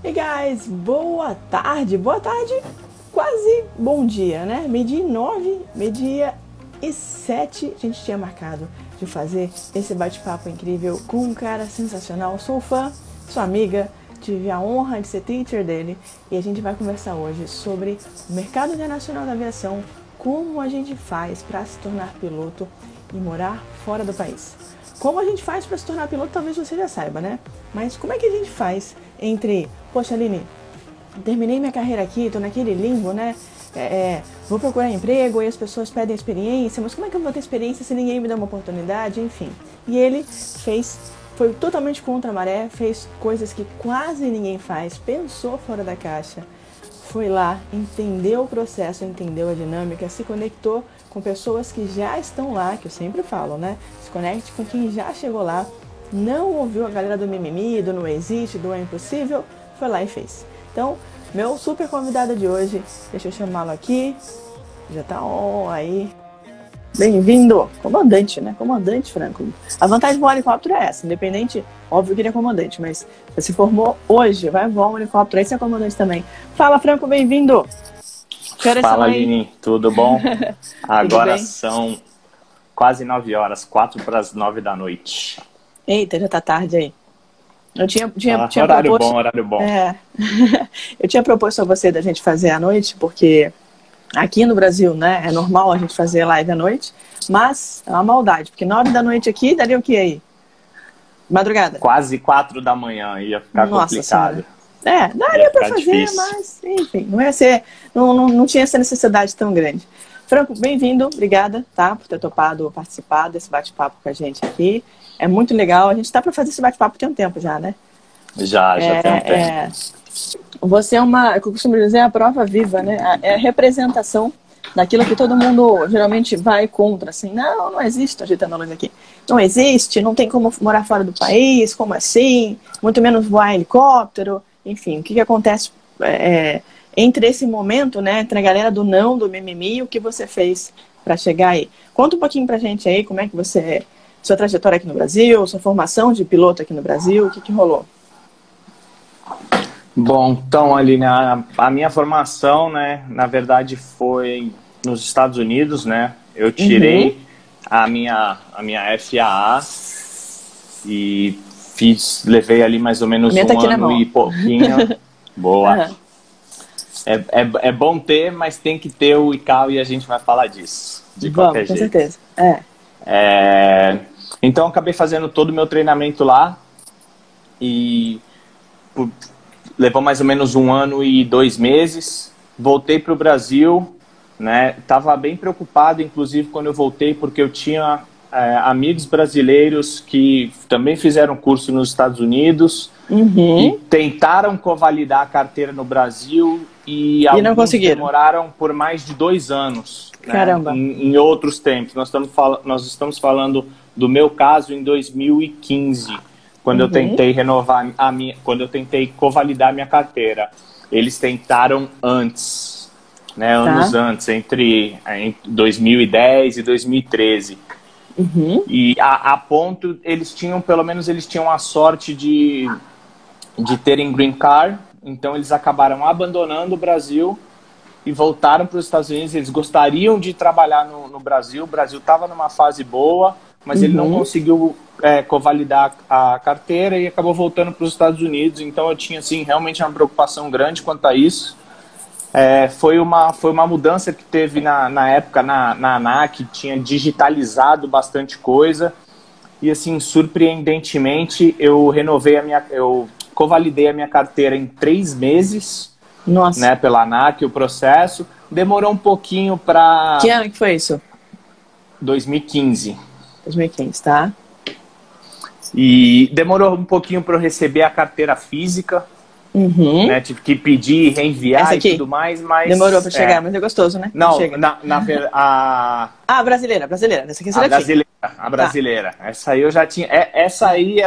Hey guys, boa tarde, quase bom dia, né? Meio-dia e 9, meio-dia e 7, a gente tinha marcado de fazer esse bate-papo incrível com um cara sensacional. Sou fã, sou amiga, tive a honra de ser teacher dele e a gente vai conversar hoje sobre o mercado internacional da aviação, como a gente faz para se tornar piloto e morar fora do país. Como a gente faz para se tornar piloto, talvez você já saiba, né? Mas como é que a gente faz entre, poxa, Aline, terminei minha carreira aqui, tô naquele limbo, né? Vou procurar emprego e as pessoas pedem experiência, mas como é que eu vou ter experiência se ninguém me dá uma oportunidade? Enfim. E ele foi totalmente contra a maré, fez coisas que quase ninguém faz, pensou fora da caixa, foi lá, entendeu o processo, entendeu a dinâmica, se conectou com pessoas que já estão lá, que eu sempre falo, né? Se conecte com quem já chegou lá, não ouviu a galera do mimimi, do não existe, do é impossível, foi lá e fez. Então, meu super convidado de hoje, deixa eu chamá-lo aqui, já tá on aí. Bem-vindo, comandante, né? Comandante Franco. A vantagem do helicóptero é essa, independente, óbvio que ele é comandante, mas você se formou hoje, vai voar um helicóptero, aí você é comandante também. Fala, Franco, bem-vindo. Fala, Aline, tudo bom? Agora são quase 9 horas, 4 para as 9 da noite. Eita, já tá tarde aí. Eu tinha horário proposto, bom, horário bom. Eu tinha proposto a você da gente fazer à noite, porque aqui no Brasil, né, é normal a gente fazer live à noite, mas é uma maldade, porque 9 da noite aqui, daria o que aí? Madrugada? Quase 4 da manhã, ia ficar complicado. Daria para fazer, difícil. Mas enfim, não ia ser, não tinha essa necessidade tão grande. Franco, bem-vindo, obrigada, tá, por ter topado participar desse bate-papo com a gente aqui. É muito legal, a gente tá para fazer esse bate-papo tem um tempo já, né? Já tem um tempo. Você é eu costumo dizer, a prova viva, né? É a representação daquilo que todo mundo geralmente vai contra, assim, não existe, tô ajeitando a luz aqui, não existe, não tem como morar fora do país, como assim, muito menos voar helicóptero, enfim, o que acontece entre esse momento, né, entre a galera do não, do mimimi, o que você fez para chegar aí? Conta um pouquinho pra gente aí, como é que sua trajetória aqui no Brasil, sua formação de piloto aqui no Brasil, o que rolou? Bom, então, Aline, a minha formação, né, na verdade foi nos Estados Unidos, né, eu tirei a minha FAA e levei ali mais ou menos um ano e pouquinho. Boa. É bom ter, mas tem que ter o ICAO e a gente vai falar disso, de qualquer jeito. Com certeza. Então, acabei fazendo todo o meu treinamento lá e levou mais ou menos 1 ano e 2 meses. Voltei para o Brasil, né? Tava bem preocupado, inclusive, quando eu voltei, porque eu tinha amigos brasileiros que também fizeram curso nos Estados Unidos e tentaram convalidar a carteira no Brasil e não conseguiram. Demoraram por mais de 2 anos. Caramba. Né? Em outros tempos. Nós estamos falando do meu caso em 2015. Quando eu tentei renovar quando eu tentei convalidar minha carteira, eles tentaram antes, né, anos antes, entre 2010 e 2013. E a ponto, pelo menos eles tinham a sorte de terem green card, então eles acabaram abandonando o Brasil e voltaram para os Estados Unidos. Eles gostariam de trabalhar no Brasil, o Brasil estava numa fase boa, mas ele não conseguiu convalidar a carteira e acabou voltando para os Estados Unidos. Então eu tinha assim, realmente uma preocupação grande quanto a isso. Foi uma mudança que teve na época na ANAC, tinha digitalizado bastante coisa e assim, surpreendentemente eu convalidei a minha carteira em 3 meses. Nossa. Né, pela ANAC, o processo demorou um pouquinho para... Que ano que foi isso? 2015. 2015, tá? E demorou um pouquinho para eu receber a carteira física, né? Tive que pedir, reenviar e tudo mais, mas... Demorou para chegar, mas é gostoso, né? Não, brasileira. Essa aqui a brasileira. Tá. Essa aí eu já tinha... Essa aí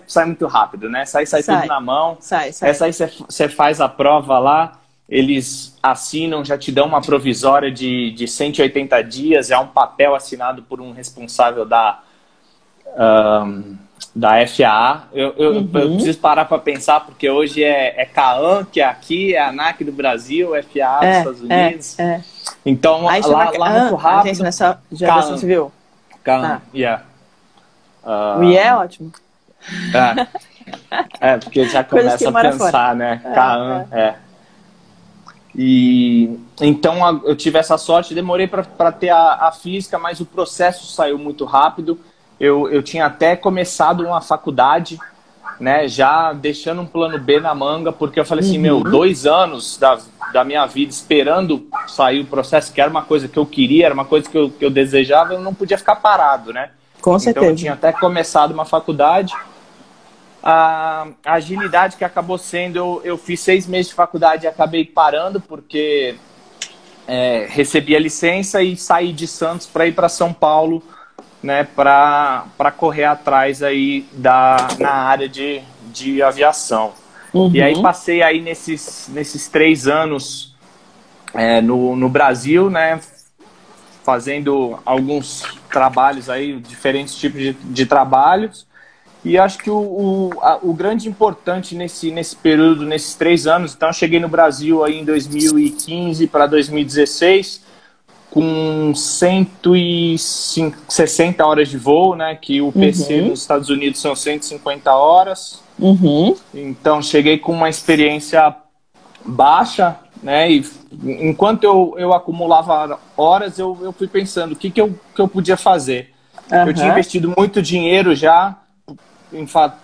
sai muito rápido, né? Essa aí sai tudo na mão. Essa aí você faz a prova lá, eles assinam, já te dão uma provisória de 180 dias, é um papel assinado por um responsável da FAA. Eu preciso parar para pensar, porque hoje é CAAM, que é aqui, é a ANAC do Brasil, FAA dos Estados Unidos. Então, aí lá muito rápido. Agência de Aviação Civil. CAAM, yeah. O I é ótimo. Porque já começa a pensar, né? CAAM, E então eu tive essa sorte, demorei para ter a física, mas o processo saiu muito rápido. Eu tinha até começado uma faculdade, né, já deixando um plano B na manga, porque eu falei assim, 2 anos da minha vida esperando sair o processo, que era uma coisa que eu queria, era uma coisa que eu desejava, eu não podia ficar parado, né? Com certeza. Então eu tinha até começado uma faculdade. A agilidade que acabou sendo, eu fiz 6 meses de faculdade e acabei parando, porque recebi a licença e saí de Santos para ir para São Paulo, né, para correr atrás aí na área de aviação. E aí passei aí nesses 3 anos no Brasil, né, fazendo alguns trabalhos aí, diferentes tipos de trabalhos. E acho que o grande importante nesse período, nesses 3 anos, então eu cheguei no Brasil aí em 2015 para 2016, com 160 horas de voo, né? Que o PC nos Estados Unidos são 150 horas. Então cheguei com uma experiência baixa, né? E enquanto eu acumulava horas, eu fui pensando o que eu podia fazer. Eu tinha investido muito dinheiro já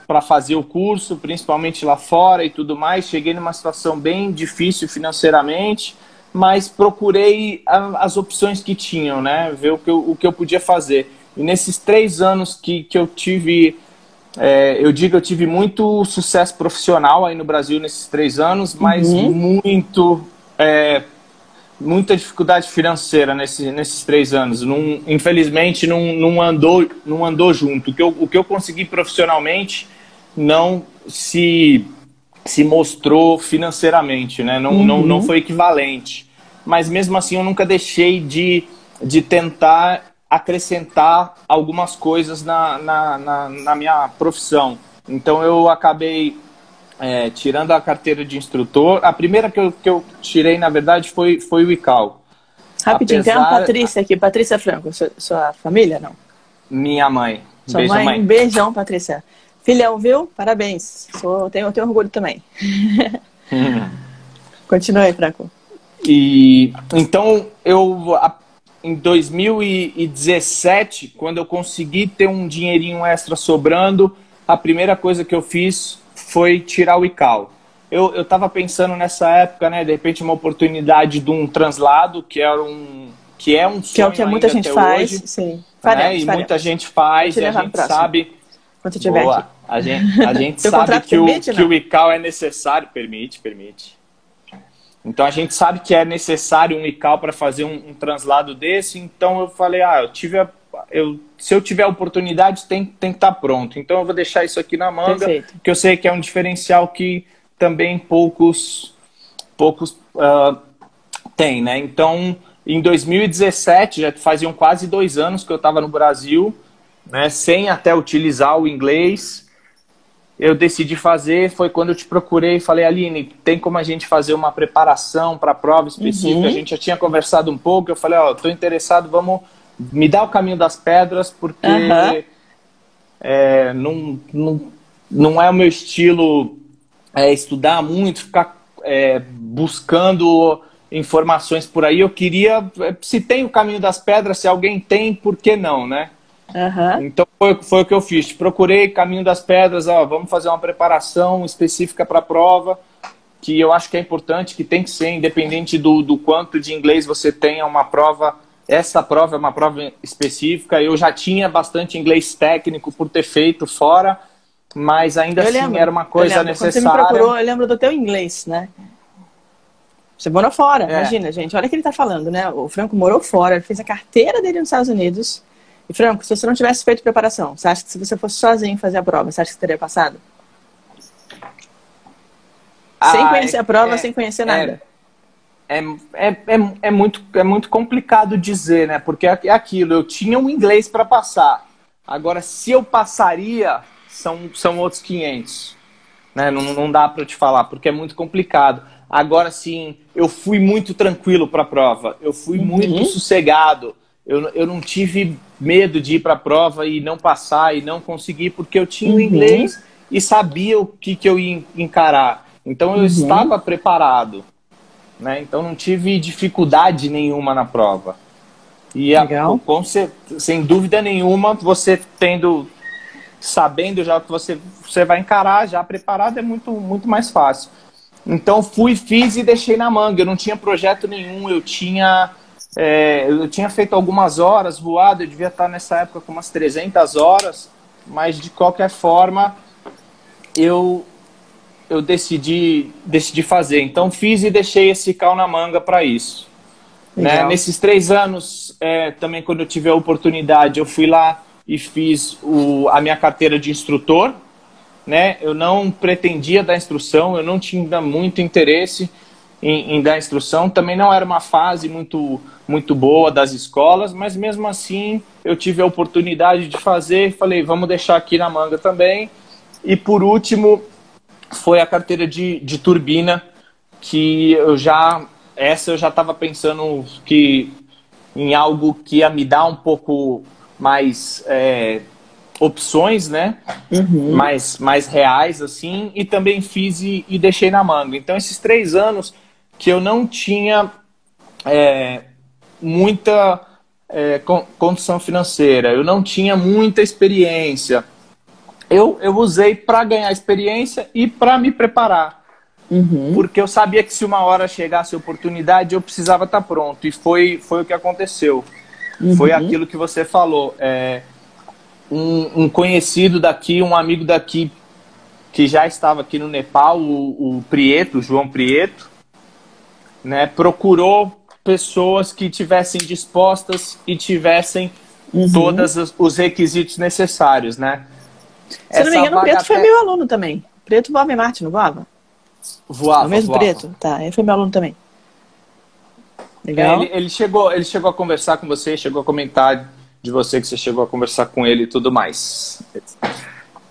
para fazer o curso, principalmente lá fora e tudo mais. Cheguei numa situação bem difícil financeiramente, mas procurei as opções que tinham, né? Ver o que eu podia fazer. E nesses 3 anos que eu tive, eu tive muito sucesso profissional aí no Brasil nesses 3 anos, mas muita dificuldade financeira nesses 3 anos. Infelizmente não andou junto. O que eu consegui profissionalmente não se mostrou financeiramente, né? Não foi equivalente. Mas mesmo assim eu nunca deixei de tentar acrescentar algumas coisas na minha profissão. Então eu acabei tirando a carteira de instrutor. A primeira que eu tirei, na verdade, foi o ICAO. Rapidinho, tem uma Patrícia aqui. Patrícia Franco, sua família, não? Minha mãe. Sua mãe. Um beijão, Patrícia. Filhão, viu? Parabéns. Tenho orgulho também. Continua aí, Franco. E então, em 2017, quando eu consegui ter um dinheirinho extra sobrando, a primeira coisa que eu fiz foi tirar o ICAO. Eu estava pensando nessa época, né, de repente uma oportunidade de um translado, que é um sonho, que é o que muita gente faz, hoje, sim. Faremos. Muita gente faz, e a gente sabe. Quando você tiver aqui. A gente sabe que o ICAO é necessário, permite. Então a gente sabe que é necessário um ICAO para fazer um translado desse. Então eu falei, se eu tiver oportunidade, tem que estar pronto. Então eu vou deixar isso aqui na manga, Perfeito. Que eu sei que é um diferencial que também poucos têm, né? Então, em 2017, já faziam quase 2 anos que eu estava no Brasil, né, sem até utilizar o inglês. Eu decidi fazer, foi quando eu te procurei e falei, Aline, tem como a gente fazer uma preparação para a prova específica? A gente já tinha conversado um pouco, eu falei, estou interessado, vamos me dar o caminho das pedras, porque não é o meu estilo estudar muito, ficar buscando informações por aí. Eu queria, se tem o caminho das pedras, se alguém tem, por que não, né? Então foi o que eu fiz. Procurei caminho das pedras, vamos fazer uma preparação específica para a prova, que eu acho que é importante, que tem que ser, independente do quanto de inglês você tenha, uma prova. Essa prova é uma prova específica. Eu já tinha bastante inglês técnico por ter feito fora, mas ainda assim era uma coisa necessária. Quando você me procurou, eu lembro do teu inglês, né? Você morou fora, imagina, gente. Olha o que ele tá falando, né? O Franco morou fora, ele fez a carteira dele nos Estados Unidos. E, Franco, se você não tivesse feito preparação, você acha que se você fosse sozinho fazer a prova, você acha que você teria passado? Sem conhecer a prova, sem conhecer nada. É muito complicado dizer, né? Porque é aquilo, eu tinha um inglês para passar. Agora, se eu passaria, são outros 500. Né? Não dá para te falar, porque é muito complicado. Agora, sim, eu fui muito tranquilo para a prova. Eu fui muito sossegado. Eu não tive medo de ir para a prova e não passar e não conseguir, porque eu tinha o inglês e sabia o que eu ia encarar. Então, eu estava preparado. Né? Então, não tive dificuldade nenhuma na prova. E, sem dúvida nenhuma, você sabendo já o que você vai encarar, já preparado, é muito, muito mais fácil. Então, fiz e deixei na manga. Eu não tinha projeto nenhum, eu tinha feito algumas horas, voado, eu devia estar nessa época com umas 300 horas, mas de qualquer forma, eu decidi fazer. Então, fiz e deixei esse cal na manga para isso. Né? Nesses 3 anos, também quando eu tive a oportunidade, eu fui lá e fiz a minha carteira de instrutor. Né? Eu não pretendia dar instrução, eu não tinha muito interesse em dar instrução. Também não era uma fase muito, muito boa das escolas, mas mesmo assim eu tive a oportunidade de fazer. Falei, vamos deixar aqui na manga também. E por último, foi a carteira de turbina, que essa eu já estava pensando em algo que ia me dar um pouco mais opções, né? Mais reais, assim, e também fiz e deixei na manga. Então, esses 3 anos que eu não tinha muita condição financeira, eu não tinha muita experiência, eu usei para ganhar experiência e para me preparar. Porque eu sabia que se uma hora chegasse a oportunidade, eu precisava estar pronto. E foi o que aconteceu. Foi aquilo que você falou. Um conhecido daqui, um amigo daqui, que já estava aqui no Nepal, o Prieto, o João Prieto, né, procurou pessoas que tivessem dispostas e tivessem todos os requisitos necessários, né? Se não me engano, o Preto foi meu aluno também. Preto voava em Marte, não voava? Voava, o mesmo voava. Preto? Tá, ele foi meu aluno também. Legal. Ele chegou a conversar com você, chegou a comentar de você, que você chegou a conversar com ele e tudo mais.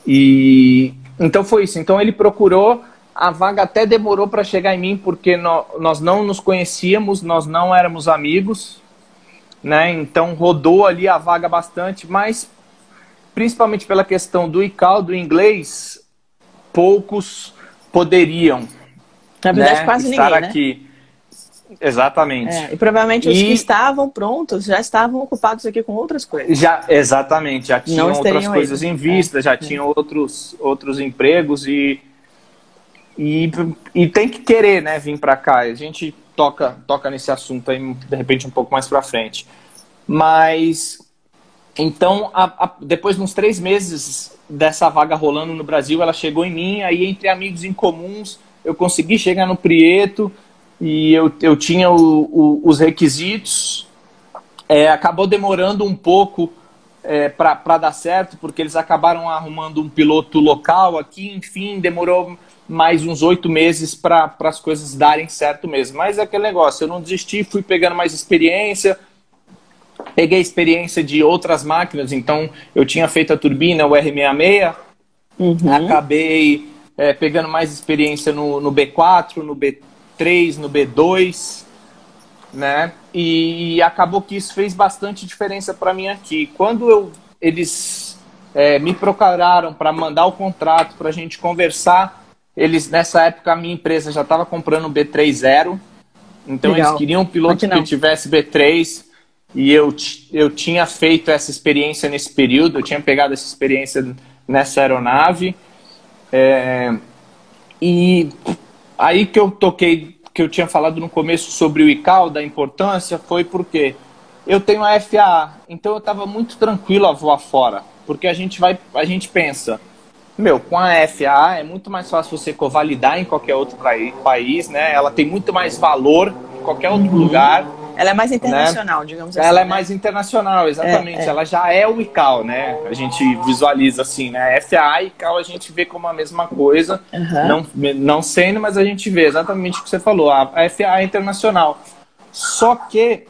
E então foi isso. Então ele procurou, a vaga até demorou para chegar em mim, porque nós não nos conhecíamos, nós não éramos amigos, né? Então rodou ali a vaga bastante, mas principalmente pela questão do ICAO, do inglês, poucos poderiam, na verdade, quase estar ninguém, aqui. Né? Exatamente. E provavelmente os que estavam prontos já estavam ocupados aqui com outras coisas. Exatamente, já tinham outras coisas em vista, já tinham outros empregos e tem que querer, né, vir para cá. A gente toca nesse assunto aí, de repente, um pouco mais para frente. Mas, então, depois de uns 3 meses dessa vaga rolando no Brasil, ela chegou em mim, aí entre amigos em comuns, eu consegui chegar no Prieto, e eu tinha os requisitos. Acabou demorando um pouco para dar certo, porque eles acabaram arrumando um piloto local aqui, enfim, demorou mais uns 8 meses para as coisas darem certo mesmo. Mas é aquele negócio, eu não desisti, fui pegando mais experiência, peguei experiência de outras máquinas, então eu tinha feito a turbina, o R66, acabei pegando mais experiência no B4, no B3, no B2, né? E acabou que isso fez bastante diferença para mim aqui. Quando eles me procuraram para mandar o contrato, para a gente conversar, nessa época a minha empresa já estava comprando o B30, então legal. Eles queriam um piloto que tivesse B3, e eu tinha feito essa experiência nesse período, eu tinha pegado essa experiência nessa aeronave, e aí que eu toquei, que eu tinha falado no começo sobre o ICAO, da importância, foi porque eu tenho a FAA, então eu estava muito tranquilo a voar fora, porque a gente pensa, com a FAA é muito mais fácil você covalidar em qualquer outro país, né? Ela tem muito mais valor em qualquer outro lugar. Ela é mais internacional, né? Digamos assim. Ela é mais internacional, exatamente. Ela já é o ICAO, né? A gente visualiza assim, né? FAA e ICAO a gente vê como a mesma coisa, não sendo, mas a gente vê exatamente o que você falou. A FAA é internacional. Só que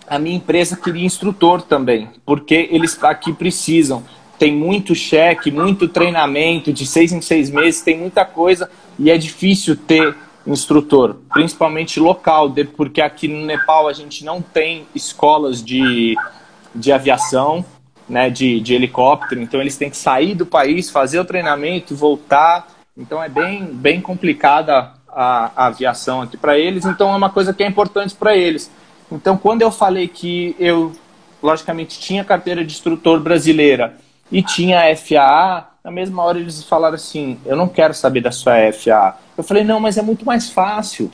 a minha empresa queria instrutor também, porque eles aqui precisam. tem muito cheque, muito treinamento, de 6 em 6 meses, tem muita coisa, e é difícil ter instrutor, principalmente local, porque aqui no Nepal a gente não tem escolas de aviação, né, de helicóptero, então eles têm que sair do país, fazer o treinamento, voltar, então é bem complicada a aviação aqui para eles, então é uma coisa que é importante para eles. Então quando eu falei que eu, logicamente, tinha carteira de instrutor brasileira e tinha a FAA, na mesma hora eles falaram assim, eu não quero saber da sua FAA. Eu falei, não, mas é muito mais fácil,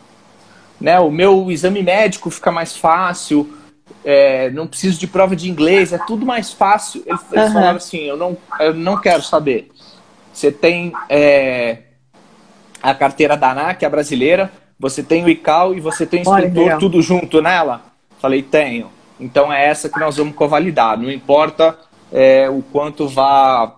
né? O meu exame médico fica mais fácil, não preciso de prova de inglês, é tudo mais fácil. Eles falaram assim, eu não quero saber. Você tem a carteira da ANAC, a brasileira, você tem o ICAO e você tem o instrutor, tudo junto nela? Falei, tenho. Então é essa que nós vamos convalidar. Não importa o quanto vá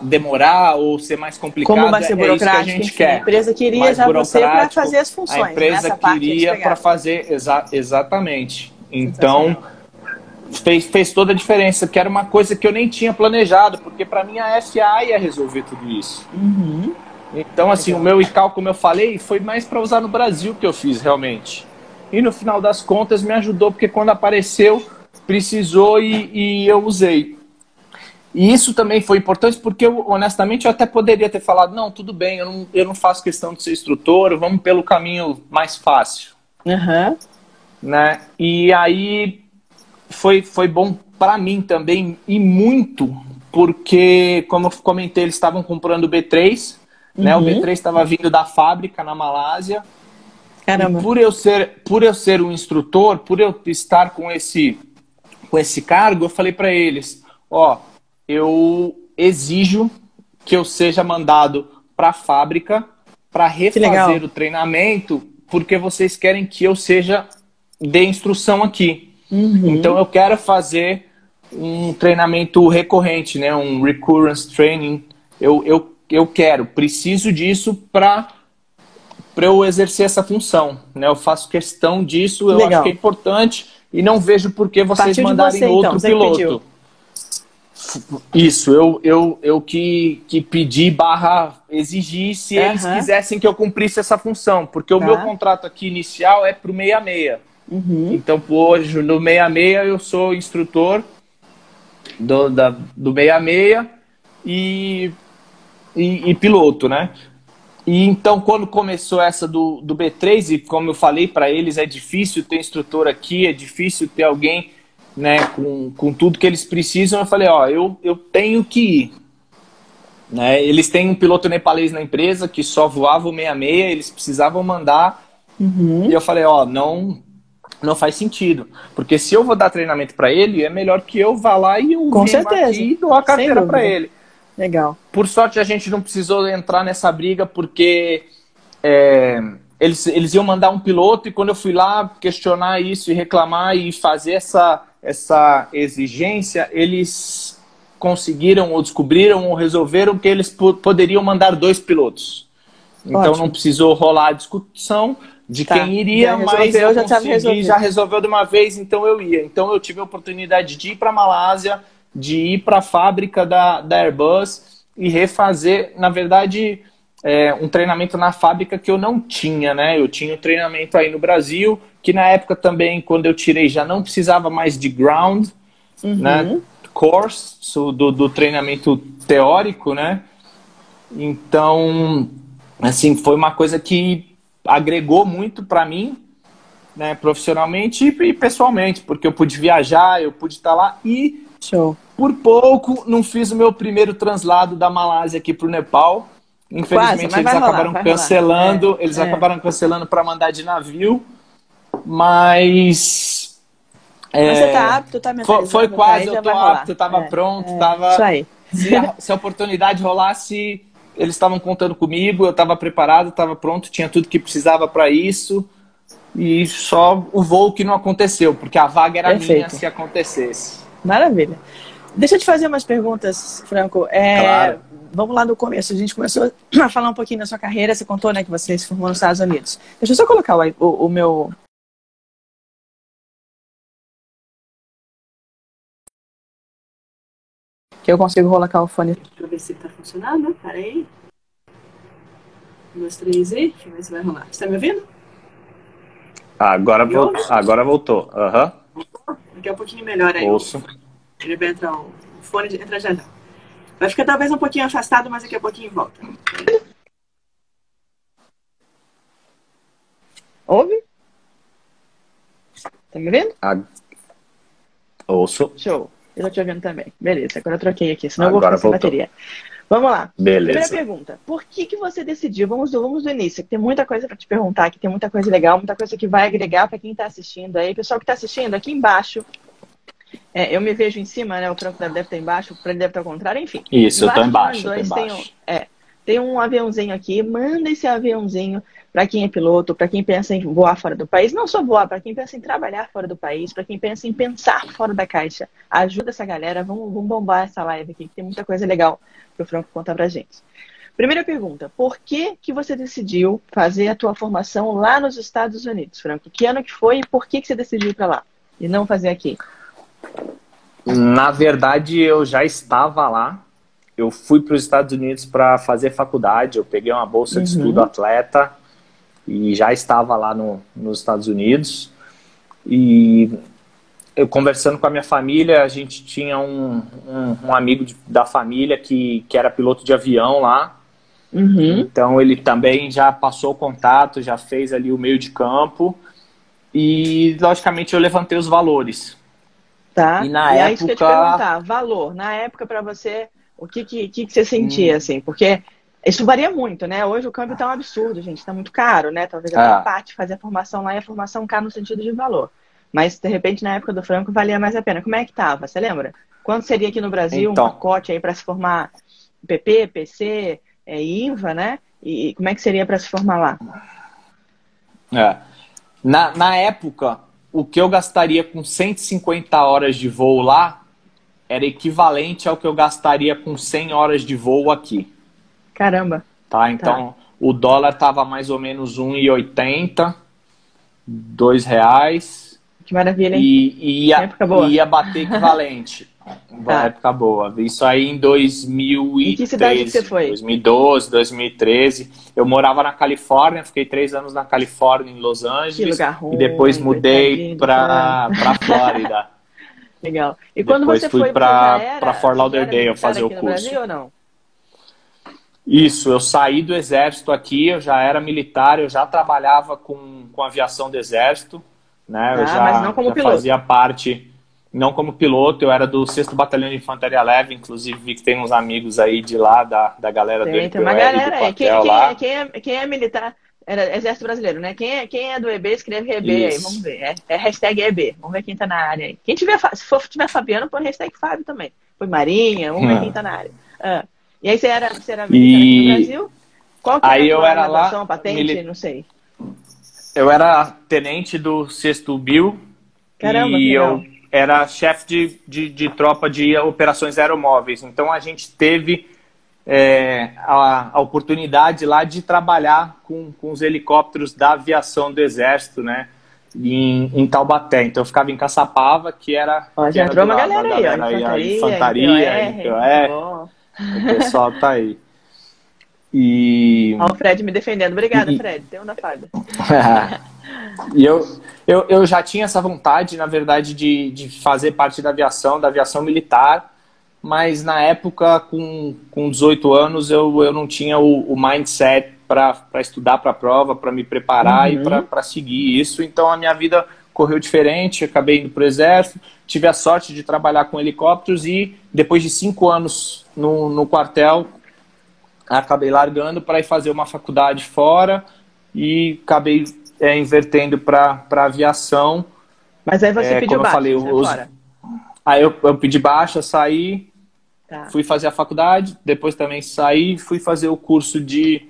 demorar ou ser mais complicado. Como vai ser burocrático, é isso que a gente quer. A empresa queria já você para fazer as funções. A empresa queria para fazer, exatamente. Então, fez toda a diferença, que era uma coisa que eu nem tinha planejado, porque para mim a FAA ia resolver tudo isso. Uhum. Então, assim, o meu ICAO, como eu falei, foi mais para usar no Brasil que eu fiz realmente. E no final das contas me ajudou, porque quando apareceu, precisou e eu usei. E isso também foi importante porque, honestamente, eu até poderia ter falado, não, tudo bem, eu não faço questão de ser instrutor, vamos pelo caminho mais fácil. Uhum. Né? E aí foi bom para mim também, e muito, porque, como eu comentei, eles estavam comprando o B3, né? O B3 estava vindo da fábrica na Malásia. Caramba. E por eu ser um instrutor, por eu estar com esse cargo, eu falei para eles, eu exijo que eu seja mandado para a fábrica para refazer o treinamento, porque vocês querem que eu dê instrução aqui. Então eu quero fazer um treinamento recorrente, né? Um recurrence training. Eu preciso disso para eu exercer essa função, né? Eu faço questão disso, eu acho que é importante e não vejo por que vocês mandarem outro piloto. Isso, eu que pedi / exigi se eles quisessem que eu cumprisse essa função, porque o meu contrato aqui inicial é para o 66. Então, hoje, no 66, eu sou instrutor do 66 e piloto, né? E então, quando começou essa do B3, e como eu falei para eles, é difícil ter instrutor aqui, é difícil ter alguém, né, com tudo que eles precisam, eu falei, eu tenho que ir. Né? Eles têm um piloto nepalês na empresa que só voava o 66, eles precisavam mandar, e eu falei, não faz sentido, porque se eu vou dar treinamento para ele, é melhor que eu vá lá e eu aqui e dou a carteira para ele. Legal. Por sorte, a gente não precisou entrar nessa briga, porque eles iam mandar um piloto, e quando eu fui lá questionar isso e reclamar e fazer essa exigência, eles conseguiram ou descobriram ou resolveram que eles poderiam mandar 2 pilotos. Então não precisou rolar a discussão de quem iria, mas já resolveu de uma vez, então eu ia. Então eu tive a oportunidade de ir para a Malásia, de ir para a fábrica da Airbus e refazer, na verdade, um treinamento na fábrica que eu não tinha, né? Eu tinha um treinamento aí no Brasil, que na época também, quando eu tirei, já não precisava mais de ground, né? Course, do treinamento teórico, né? Então, assim, foi uma coisa que agregou muito para mim, né, profissionalmente e pessoalmente, porque eu pude viajar, eu pude estar lá e por pouco não fiz o meu primeiro translado da Malásia aqui para o Nepal. Infelizmente eles acabaram cancelando, acabaram cancelando para mandar de navio, mas você tá apto, tá mentalizando? Foi quase, eu tô apto, tava pronto, tava. Isso aí. Se a oportunidade rolasse, eles estavam contando comigo, eu estava preparado, estava pronto, tinha tudo que precisava para isso. E só o voo que não aconteceu, porque a vaga era minha se acontecesse. Maravilha. Deixa eu te fazer umas perguntas, Franco. Claro. Vamos lá no começo. A gente começou a falar um pouquinho da sua carreira. Você contou, né, que você se formou nos Estados Unidos. Deixa eu só colocar o meu eu consigo colocar o fone. Deixa eu ver se tá funcionando. Peraí. 1, 2, 3 e... Deixa eu ver se vai rolar. Você tá me ouvindo? Agora voltou. Aham. Daqui a um pouquinho melhor aí. Ouço. Ele vai entrar o fone, entra já já. Vai ficar talvez um pouquinho afastado, mas daqui a pouquinho volta. Ouve? Tá me ouvindo? Ouço. Show. Eu tô te ouvindo também. Beleza, agora eu troquei aqui, senão agora eu vou ficar sem bateria. Vamos lá. Beleza. Primeira pergunta. Por que você decidiu? Vamos do início, que tem muita coisa para te perguntar, que tem muita coisa legal, muita coisa que vai agregar para quem está assistindo aí. Pessoal que está assistindo, aqui embaixo, eu me vejo em cima, né? O Franco deve estar embaixo, para ele deve estar ao contrário, enfim. Isso, eu tô embaixo. Tem um aviãozinho aqui, manda esse aviãozinho para quem é piloto, para quem pensa em voar fora do país, não só voar, para quem pensa em trabalhar fora do país, para quem pensa em pensar fora da caixa. Ajuda essa galera, vamos bombar essa live aqui, que tem muita coisa legal para o Franco contar pra gente. Primeira pergunta, por que você decidiu fazer a tua formação lá nos Estados Unidos, Franco? Que ano que foi e por que você decidiu ir para lá e não fazer aqui? Na verdade, eu já estava lá. Eu fui para os Estados Unidos para fazer faculdade. Eu peguei uma bolsa de estudo atleta e já estava lá nos Estados Unidos. E eu conversando com a minha família, a gente tinha um amigo da família que era piloto de avião lá. Então ele também já passou o contato, já fez ali o meio de campo. E logicamente eu levantei os valores. Tá. E na época... aí, isso que eu te perguntar, valor, na época para você, o que você sentia, assim? Porque isso varia muito, né? Hoje o câmbio tá um absurdo, gente, tá muito caro, né? Talvez até parte fazer a formação lá e a formação caro no sentido de valor. Mas, de repente, na época do Franco, valia mais a pena. Como é que tava? Você lembra? Quanto seria aqui no Brasil então, um pacote aí para se formar PP, PC, INVA, né? E como é que seria para se formar lá? Na época, o que eu gastaria com 150 horas de voo lá era equivalente ao que eu gastaria com 100 horas de voo aqui. Caramba. Tá, então o dólar tava mais ou menos 1,80, R$2. Que maravilha, hein? E ia bater equivalente. Época boa. Isso aí em 2013. Em que cidade que você foi? 2012, 2013. Eu morava na Califórnia, fiquei 3 anos na Califórnia, em Los Angeles. Que lugar ruim, e depois mudei para Flórida. Legal. E depois quando você foi para Fort Lauderdale fazer o curso. No Brasil ou não? Isso, eu saí do exército aqui, eu já era militar, eu já trabalhava com aviação do exército, né? Eu mas não como piloto. Fazia parte, não como piloto, eu era do 6º Batalhão de Infantaria Leve, inclusive vi que tem uns amigos aí de lá, da galera do EBP, tem uma galera do aí. Quem é militar, era Exército Brasileiro, né? Quem é do EB, escreve EB aí, vamos ver. É hashtag EB, vamos ver quem tá na área aí. Quem tiver, se tiver Fabiano, põe hashtag Fábio também. Põe Marinha, vamos ver quem tá na área. E aí você era militar aqui no Brasil? Qual que aí era eu era lá, patente, não sei. Eu era tenente do 6º BIL. Caramba, e eu era chefe de tropa de operações aeromóveis. Então a gente teve a oportunidade lá de trabalhar com os helicópteros da aviação do Exército, né? Em Taubaté. Então eu ficava em Caçapava, que era... já entrou uma galera aí, ó. Infantaria, o pessoal tá aí. Ó, o Fred me defendendo. Obrigada, Fred. Tem um da Fábio. E eu já tinha essa vontade, na verdade, de fazer parte da aviação militar, mas na época, com 18 anos, eu não tinha o mindset para estudar para a prova, para me preparar e para seguir isso. Então a minha vida correu diferente, acabei indo para o Exército, tive a sorte de trabalhar com helicópteros e depois de 5 anos no quartel, acabei largando para ir fazer uma faculdade fora e acabei invertendo para aviação. Mas aí você pediu baixa, Aí eu pedi baixa, saí, fui fazer a faculdade, depois também saí, fui fazer o curso de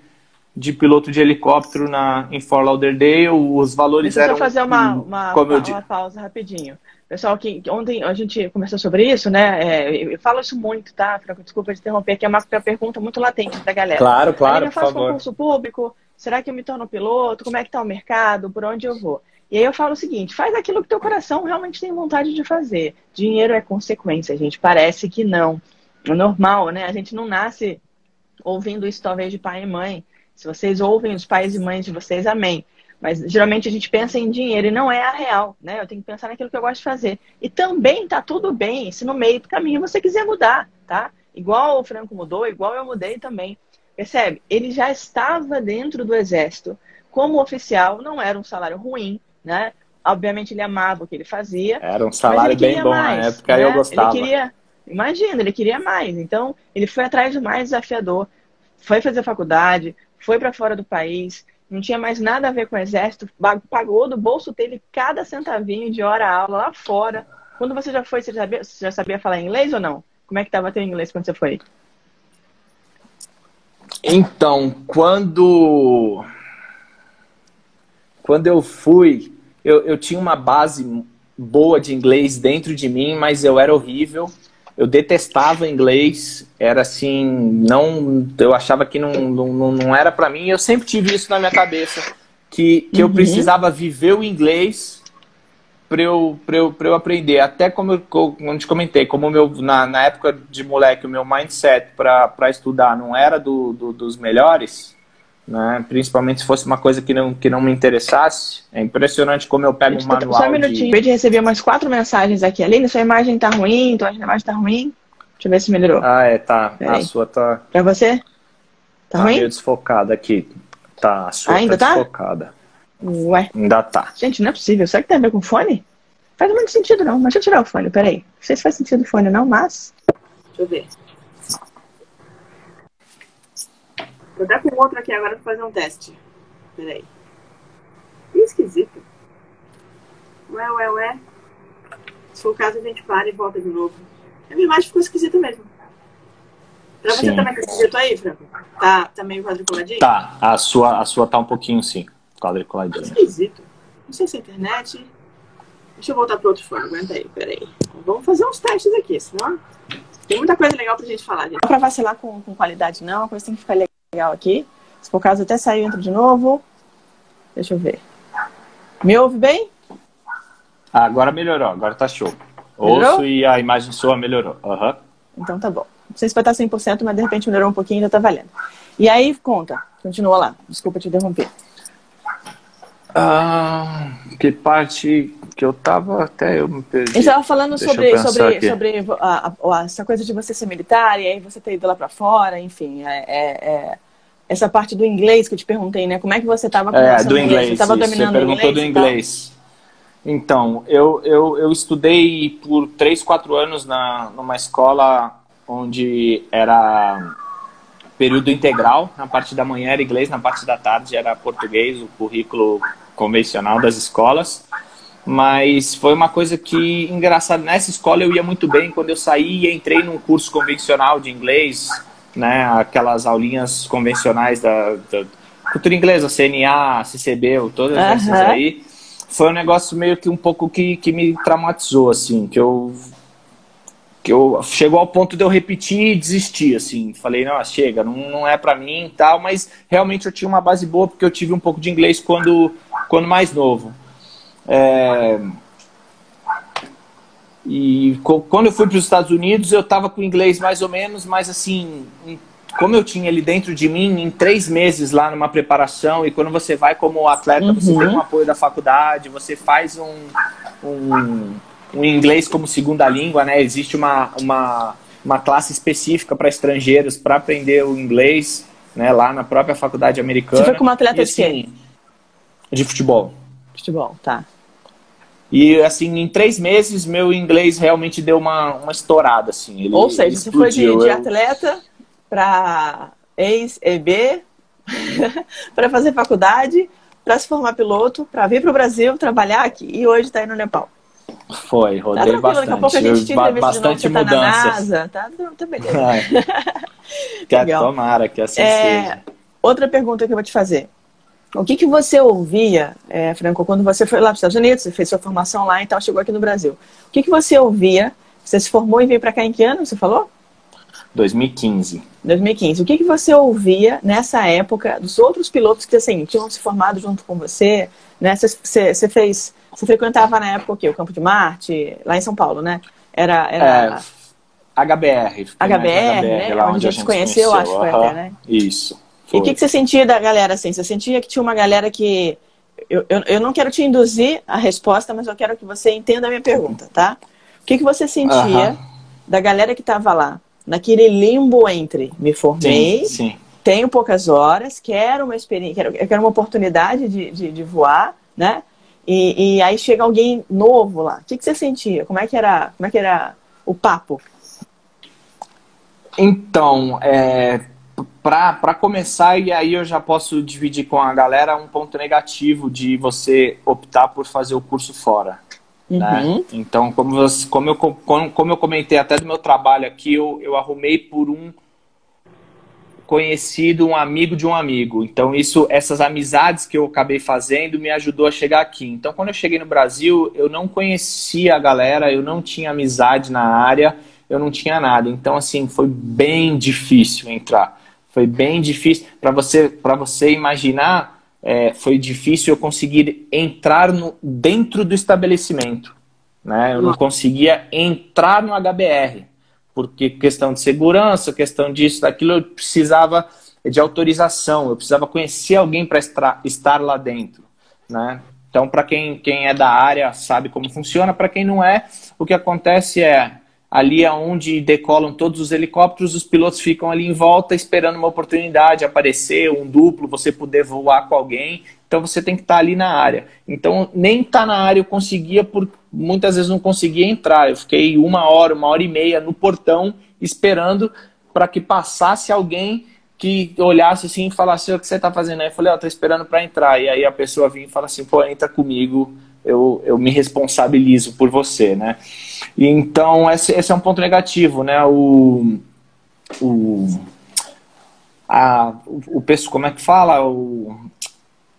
piloto de helicóptero em Fort Lauderdale. Os valores eram... Deixa eu fazer uma pausa rapidinho. Pessoal, ontem a gente conversou sobre isso, né? Eu falo isso muito, tá, Franco? Desculpa te interromper, que é uma pergunta muito latente da galera. Claro, por favor. Eu faço concurso público? Será que eu me torno piloto? Como é que tá o mercado? Por onde eu vou? E aí eu falo o seguinte, faz aquilo que teu coração realmente tem vontade de fazer. Dinheiro é consequência, gente. Parece que não. normal, né? A gente não nasce ouvindo isso talvez de pai e mãe. Se vocês ouvem os pais e mães de vocês, amém. Mas geralmente a gente pensa em dinheiro e não é a real, né? Eu tenho que pensar naquilo que eu gosto de fazer. E também tá tudo bem se no meio do caminho você quiser mudar, tá? Igual o Franco mudou, igual eu mudei também. Percebe? Ele já estava dentro do exército como oficial, não era um salário ruim, né? Obviamente ele amava o que ele fazia. Era um salário bem bom na época, né? eu gostava. Imagina, ele queria mais. Então, ele foi atrás do mais desafiador. Foi fazer faculdade, foi para fora do país, não tinha mais nada a ver com o exército, pagou do bolso dele cada centavinho de hora-aula lá fora. Quando você já foi, você já sabia falar inglês ou não? Como é que estava teu inglês quando você foi? Então, quando eu fui, eu tinha uma base boa de inglês dentro de mim, mas eu era horrível. Eu detestava inglês, era assim, eu achava que não era para mim. Eu sempre tive isso na minha cabeça, que eu precisava viver o inglês para eu aprender. Até como eu te comentei, como na época de moleque, o meu mindset para estudar não era dos melhores, né? Principalmente se fosse uma coisa que não me interessasse. É impressionante como eu pego um manual. Só um minutinho. Eu recebi umas 4 mensagens aqui. Aline, sua imagem tá ruim, tua imagem tá ruim. Deixa eu ver se melhorou. Tá. A sua tá... Pra você? Tá ruim? Meio desfocada aqui. Tá, a sua ainda tá desfocada. Ué. Ainda tá. Gente, não é possível. Será que tem a ver com fone? Faz muito sentido, não. Mas deixa eu tirar o fone, peraí. Não sei se faz sentido o fone, não, mas... Deixa eu ver. Vou dar com o outro aqui agora pra fazer um teste. Peraí. Que esquisito. Ué. Se for o caso, a gente para e volta de novo. A minha imagem ficou esquisita mesmo. Pra você também tá esquisito aí, Franco? Tá meio quadriculadinho? Tá. A sua tá um pouquinho, sim. Quadriculadinho. Esquisito. Não sei se é internet. Deixa eu voltar pro outro fone. Aguenta aí, peraí. Vamos fazer uns testes aqui, senão... Tem muita coisa legal pra gente falar, gente. Não é pra vacilar com qualidade, não. A coisa tem que ficar legal aqui. Se for o caso, até saiu, entra de novo. Deixa eu ver. Me ouve bem? Agora melhorou, agora tá show. Melhorou? Ouço e a imagem sua melhorou. Então tá bom. Não sei se vai estar 100%, mas de repente melhorou um pouquinho e já tá valendo. E aí, conta. Continua lá. Desculpa te interromper. Que parte que eu tava, até eu me perdi. A gente tava falando sobre essa coisa de você ser militar e aí você ter ido lá pra fora, enfim. Essa parte do inglês que eu te perguntei, né? Como é que você tava com do inglês. Você tava dominando o inglês? Você perguntou do inglês. Então, eu estudei por 3, 4 anos numa escola onde era período integral. Na parte da manhã era inglês, na parte da tarde era português, o currículo convencional das escolas. Mas foi uma coisa que, engraçado, nessa escola eu ia muito bem. Quando eu saí e entrei num curso convencional de inglês, né, aquelas aulinhas convencionais da cultura inglesa, CNA, CCB, todas essas aí, foi um negócio meio que um pouco que me traumatizou, assim, que eu chegou ao ponto de eu repetir e desistir, assim, falei, não, chega, não é pra mim e tal, mas realmente eu tinha uma base boa, porque eu tive um pouco de inglês quando mais novo. E quando eu fui para os Estados Unidos, eu estava com inglês mais ou menos, mas assim, como eu tinha ele dentro de mim, em 3 meses lá numa preparação, e quando você vai como atleta, você tem um apoio da faculdade, você faz um inglês como segunda língua, né? Existe uma classe específica para estrangeiros para aprender o inglês, né? Lá na própria faculdade americana. Você foi como atleta de quê? De futebol. Futebol, tá. E, assim, em 3 meses, meu inglês realmente deu uma estourada, assim. Ou seja, você foi de atleta para ex-EB, para fazer faculdade, para se formar piloto, para vir para o Brasil, trabalhar aqui. E hoje está aí no Nepal. Foi, rodei bastante. Daqui a pouco a gente te entrevista bastante de novo, você mudanças. Tá na NASA, tá beleza. Tomara que assim seja. Outra pergunta que eu vou te fazer. O que você ouvia, Franco, quando você foi lá para os Estados Unidos, você fez sua formação lá e tal, chegou aqui no Brasil. O que você ouvia? Você se formou e veio para cá em que ano, você falou? 2015. 2015. O que você ouvia nessa época dos outros pilotos que assim, tinham se formado junto com você? Né? Você frequentava na época o quê? O Campo de Marte, lá em São Paulo, né? HBR. HBR, né? Lá onde a gente se conheceu, acho que foi até, né? Isso. Foi. E o que você sentia da galera, assim? Você sentia que tinha uma galera que... Eu não quero te induzir a resposta, mas eu quero que você entenda a minha pergunta, tá? O que você sentia da galera que estava lá, naquele limbo entre me formei, sim. Tenho poucas horas, quero uma experiência, quero uma oportunidade de voar, né? E aí chega alguém novo lá. O que você sentia? Como é que era o papo? Então, para começar, e aí eu já posso dividir com a galera um ponto negativo de você optar por fazer o curso fora. Né? Então, como eu comentei até do meu trabalho aqui, eu arrumei por um conhecido, um amigo de um amigo. Então, essas amizades que eu acabei fazendo me ajudou a chegar aqui. Então, quando eu cheguei no Brasil, eu não conhecia a galera, eu não tinha amizade na área, eu não tinha nada. Então, assim, foi bem difícil entrar. Foi bem difícil. Para você imaginar, foi difícil eu conseguir entrar dentro do estabelecimento. Né? Eu não conseguia entrar no HBR. Porque questão de segurança, questão disso, daquilo, eu precisava de autorização, eu precisava conhecer alguém para estar lá dentro, né? Então, para quem é da área, sabe como funciona. Para quem não é, o que acontece ali é onde decolam todos os helicópteros, os pilotos ficam ali em volta esperando uma oportunidade aparecer, um duplo, você poder voar com alguém. Então, você tem que estar ali na área. Então, nem estar na área eu conseguia, muitas vezes não conseguia entrar. Eu fiquei 1 hora e meia no portão esperando para que passasse alguém que olhasse assim e falasse: o que você está fazendo aí? Eu falei: estou esperando para entrar. E aí a pessoa vinha e fala assim: pô, entra comigo, eu me responsabilizo por você, né? E então esse é um ponto negativo, né? O pessoal, como é que fala?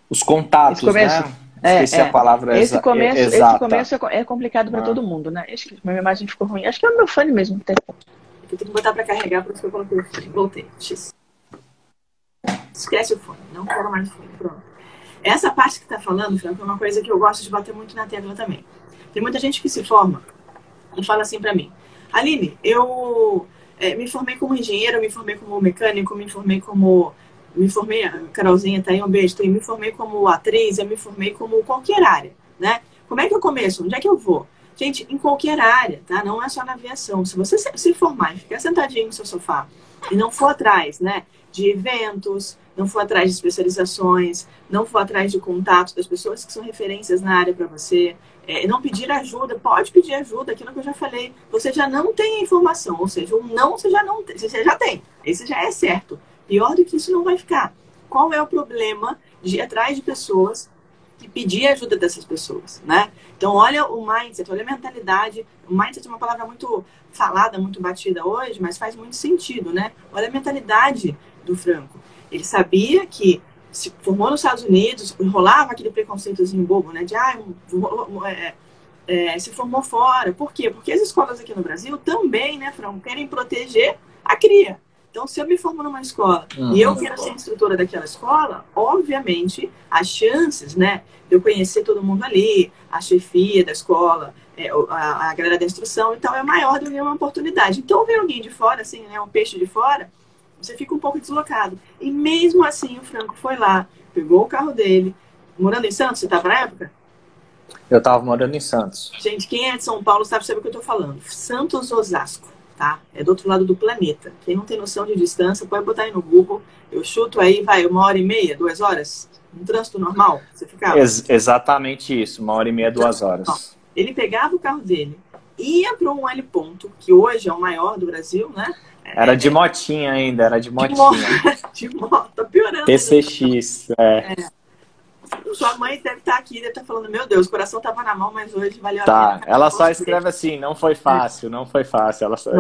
Os contatos, né? Esqueci a palavra exata. Esse começo é complicado para todo mundo, né? Acho que minha imagem ficou ruim. Acho que é o meu fone mesmo. Eu tenho que botar para carregar, por isso que eu coloquei o fone. Voltei. X. Esquece o fone. Não quero mais o fone. Pronto. Essa parte que tá falando, Franco, é uma coisa que eu gosto de bater muito na tecla também. Tem muita gente que se forma e fala assim para mim: Aline, eu me formei como engenheiro, me formei como mecânico, me formei, a Carolzinha tá aí, um beijo, me formei como atriz, eu me formei como qualquer área, né? Como é que eu começo? Onde é que eu vou? Gente, em qualquer área, tá? Não é só na aviação. Se você se formar e ficar sentadinho no seu sofá e não for atrás, né, de eventos, não for atrás de especializações, não for atrás de contatos das pessoas que são referências na área para você, não pedir ajuda, pode pedir ajuda, aquilo que eu já falei, você já não tem a informação, ou seja, o não você já não tem, você já tem, esse já é certo. Pior do que isso não vai ficar. Qual é o problema de ir atrás de pessoas e pedir ajuda dessas pessoas, né? Então, olha o mindset, olha a mentalidade. O mindset é uma palavra muito falada, muito batida hoje, mas faz muito sentido, né? Olha a mentalidade do Franco. Ele sabia que se formou nos Estados Unidos, rolava aquele preconceitozinho bobo, né? De, se formou fora. Por quê? Porque as escolas aqui no Brasil também, né, Franco, querem proteger a cria. Então, se eu me formo numa escola e eu quero ser instrutora daquela escola, obviamente, as chances, né, de eu conhecer todo mundo ali, a chefia da escola, a galera da instrução e tal, é maior do que uma oportunidade. Então, ver alguém de fora, assim, né, um peixe de fora, você fica um pouco deslocado. E mesmo assim, o Franco foi lá, pegou o carro dele, morando em Santos, você estava na época? Eu estava morando em Santos. Gente, quem é de São Paulo sabe o que eu estou falando. Santos, Osasco. Tá? É do outro lado do planeta. Quem não tem noção de distância, pode botar aí no Google. Eu chuto aí, vai, 1h30, 2 horas? Um trânsito normal? Você ficava? Exatamente isso, 1h30, 2 horas. Não. Ele pegava o carro dele, ia para um L ponto, que hoje é o maior do Brasil, né? Era de motinha ainda, era de motinha. De moto, tá piorando. PCX, Sua mãe deve estar aqui, deve estar falando: meu Deus, o coração tava na mão, mas hoje valeu a pena. Tá, ela só escreve assim: não foi fácil, não foi fácil. Ela só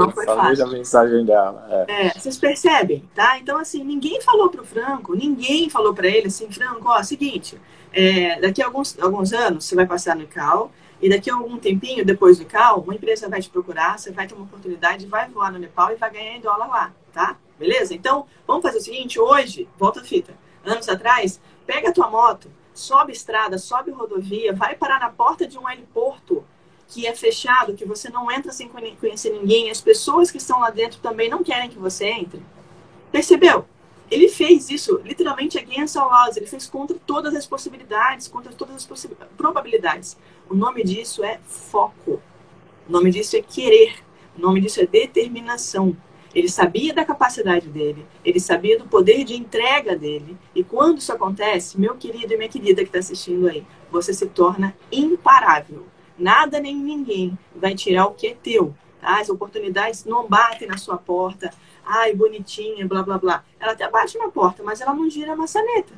veja a mensagem dela. Vocês percebem, tá? Então, assim, ninguém falou pro Franco, ninguém falou para ele assim: Franco, ó, seguinte, daqui a alguns anos você vai passar no ICAO, e daqui a algum tempinho, depois do ICAO, uma empresa vai te procurar, você vai ter uma oportunidade, vai voar no Nepal e vai ganhar em dólar lá, tá? Beleza? Então, vamos fazer o seguinte: hoje, volta a fita, anos atrás, pega a tua moto, sobe estrada, sobe rodovia, vai parar na porta de um heliporto que é fechado, que você não entra sem conhecer ninguém, as pessoas que estão lá dentro também não querem que você entre. Percebeu? Ele fez isso literalmente against all odds, ele fez contra todas as possibilidades, contra todas as probabilidades. O nome disso é foco. O nome disso é querer. O nome disso é determinação. Ele sabia da capacidade dele, ele sabia do poder de entrega dele. E quando isso acontece, meu querido e minha querida que está assistindo aí, você se torna imparável. Nada nem ninguém vai tirar o que é teu. Tá? As oportunidades não batem na sua porta. Ai, bonitinha, blá, blá, blá. Ela até bate na porta, mas ela não gira a maçaneta.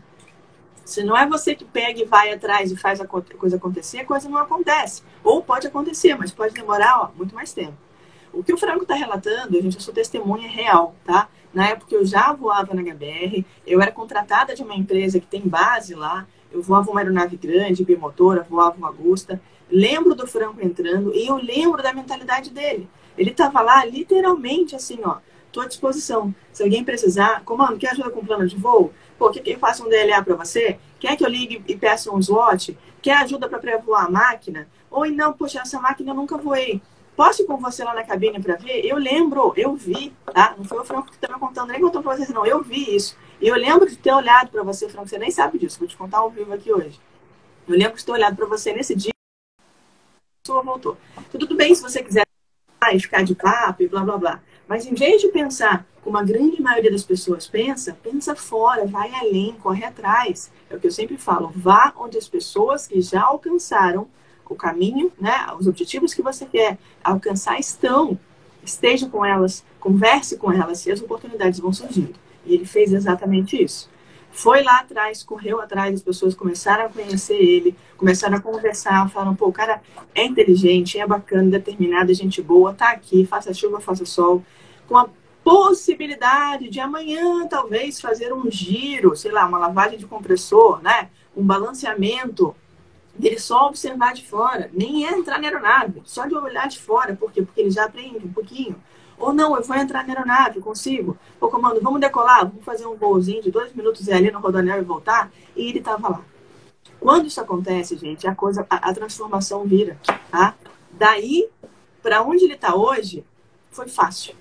Se não é você que pega e vai atrás e faz a coisa acontecer, a coisa não acontece. Ou pode acontecer, mas pode demorar muito mais tempo. O que o Franco está relatando, gente, eu sou testemunha real, tá? Na época eu já voava na HBR, eu era contratada de uma empresa que tem base lá, eu voava uma aeronave grande, bimotora, voava uma Agusta. Lembro do Franco entrando e eu lembro da mentalidade dele. Ele estava lá literalmente assim, ó, estou à disposição. Se alguém precisar, comando, quer ajuda com o plano de voo? Pô, quer que eu faça um DLA para você? Quer que eu ligue e peça um slot? Quer ajuda para pré-voar a máquina? Ou não, poxa, essa máquina eu nunca voei. Posso ir com você lá na cabine para ver? Eu lembro, eu vi, tá? Não foi o Franco que estava contando, nem contou para vocês, não. Eu vi isso. E eu lembro de ter olhado para você, Franco, você nem sabe disso, vou te contar ao vivo aqui hoje. Eu lembro de ter olhado para você nesse dia a pessoa voltou. Tudo bem se você quiser ficar de papo e blá, blá, blá. Mas em vez de pensar como a grande maioria das pessoas pensa, pensa fora, vai além, corre atrás. É o que eu sempre falo, vá onde as pessoas que já alcançaram o caminho, né, os objetivos que você quer alcançar estão. Esteja com elas, converse com elas e as oportunidades vão surgindo. E ele fez exatamente isso. Foi lá atrás, correu atrás, as pessoas começaram a conhecer ele, começaram a conversar, falaram, pô, o cara é inteligente, é bacana, determinado, é gente boa, tá aqui, faça chuva, faça sol, com a possibilidade de amanhã, talvez, fazer um giro, sei lá, uma lavagem de compressor, né, um balanceamento. Ele só observar de fora, nem entrar na aeronave, só de olhar de fora. Por quê? Porque ele já aprende um pouquinho. Ou não, eu vou entrar na aeronave, consigo. Pô, comando, vamos decolar, vamos fazer um voozinho de 2 minutos ali no rodoanel e voltar. E ele estava lá. Quando isso acontece, gente, a transformação vira. Tá? Daí, para onde ele está hoje, foi fácil.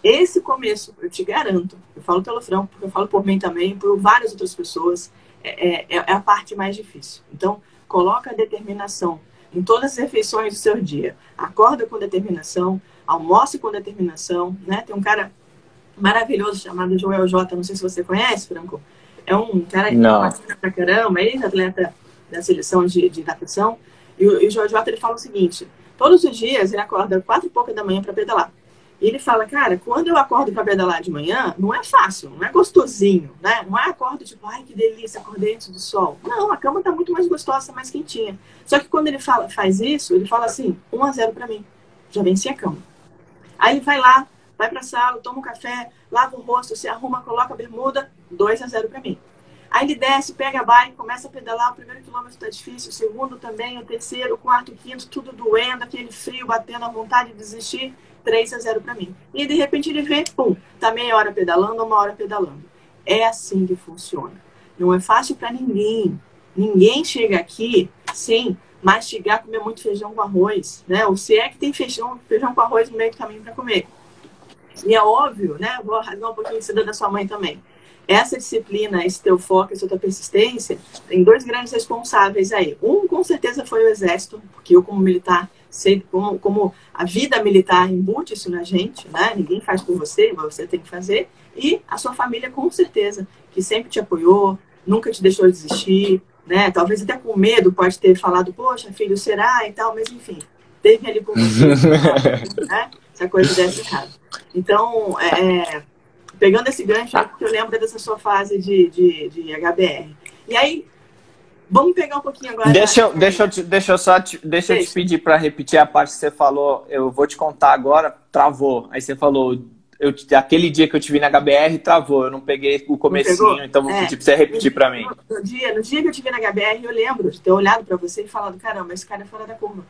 Esse começo, eu te garanto, eu falo pelo Franco, porque eu falo por mim também, por várias outras pessoas, é a parte mais difícil. Então, coloca a determinação em todas as refeições do seu dia. Acorda com determinação, almoce com determinação, né? Tem um cara maravilhoso chamado Joel J, não sei se você conhece, Franco. É um cara que participa pra caramba, ex-atleta da seleção de natação. E o Joel J, ele fala o seguinte, todos os dias ele acorda 4 e pouca da manhã para pedalar. E ele fala, cara, quando eu acordo para pedalar de manhã, não é fácil, não é gostosinho, né? Não é acordo tipo, ai, que delícia, acordei antes do sol. Não, a cama tá muito mais gostosa, mais quentinha. Só que quando ele faz isso, ele fala assim, 1-0 para mim. Já venci a cama. Aí ele vai lá, vai pra sala, toma um café, lava o rosto, se arruma, coloca a bermuda, 2-0 para mim. Aí ele desce, pega a bike, começa a pedalar, o primeiro quilômetro tá difícil, o segundo também, o terceiro, o quarto, o quinto, tudo doendo, aquele frio batendo, a vontade de desistir, 3-0 para mim. E de repente ele vê, pum, tá meia hora pedalando, 1 hora pedalando. É assim que funciona. Não é fácil para ninguém. Ninguém chega aqui sem mastigar, comer muito feijão com arroz, né? Ou se é que tem feijão com arroz no meio do caminho para comer. E é óbvio, né? Vou rasgar um pouquinho em cima da sua mãe também. Essa disciplina, esse teu foco, essa tua persistência, tem 2 grandes responsáveis aí. Um, com certeza, foi o Exército, porque eu, como militar, sei como a vida militar embute isso na gente, né? Ninguém faz por você, mas você tem que fazer. E a sua família, com certeza, que sempre te apoiou, nunca te deixou desistir, né? Talvez até com medo pode ter falado, poxa, filho, será? E tal, mas enfim, teve ali com você, né? Se a coisa desse errado. Então, pegando esse gancho, porque eu lembro dessa sua fase de HBR. E aí, vamos pegar um pouquinho agora... Deixa eu te pedir para repetir a parte que você falou. Eu vou te contar agora, travou. Aí você falou, aquele dia que eu te vi na HBR, travou. Eu não peguei o comecinho, então vou pedir para você repetir para mim. No dia que eu te vi na HBR, eu lembro de ter olhado para você e falado, caramba, esse cara é fora da curva.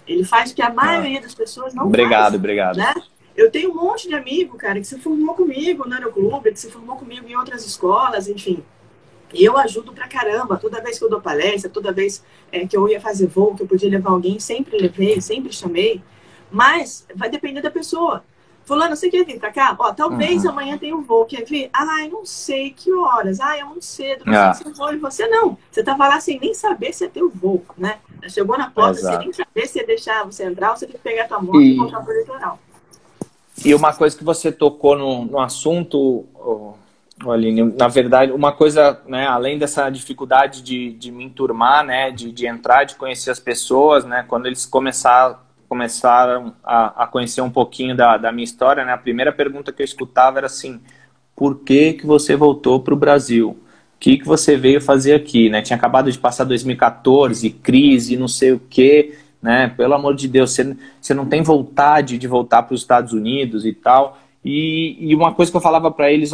Ele faz o que a maioria das pessoas não faz. Obrigado. Né? Eu tenho um monte de amigo, cara, que se formou comigo no aeroclube, que se formou comigo em outras escolas, enfim. E eu ajudo pra caramba. Toda vez que eu dou palestra, toda vez que eu ia fazer voo, que eu podia levar alguém, sempre levei, sempre chamei. Mas vai depender da pessoa. Fulano, você quer vir pra cá? Ó, talvez amanhã tenha um voo. Quer vir? Ai, não sei. Que horas? Ai, é muito cedo. Não sei se eu vou. E você não. Você tava lá sem nem saber se ia ter o voo, né? Chegou na porta sem nem saber se ia deixar você entrar ou você tem que pegar a tua moto e voltar pro litoral. E uma coisa que você tocou no assunto, Aline, na verdade, uma coisa, né, além dessa dificuldade de me enturmar, né, de entrar, de conhecer as pessoas, né, quando eles começaram a conhecer um pouquinho da minha história, né, a primeira pergunta que eu escutava era assim: por que você voltou para o Brasil? O que você veio fazer aqui? Né? Tinha acabado de passar 2014, crise, não sei o quê, né? Pelo amor de Deus, você não tem vontade de voltar para os Estados Unidos e tal. E uma coisa que eu falava para eles,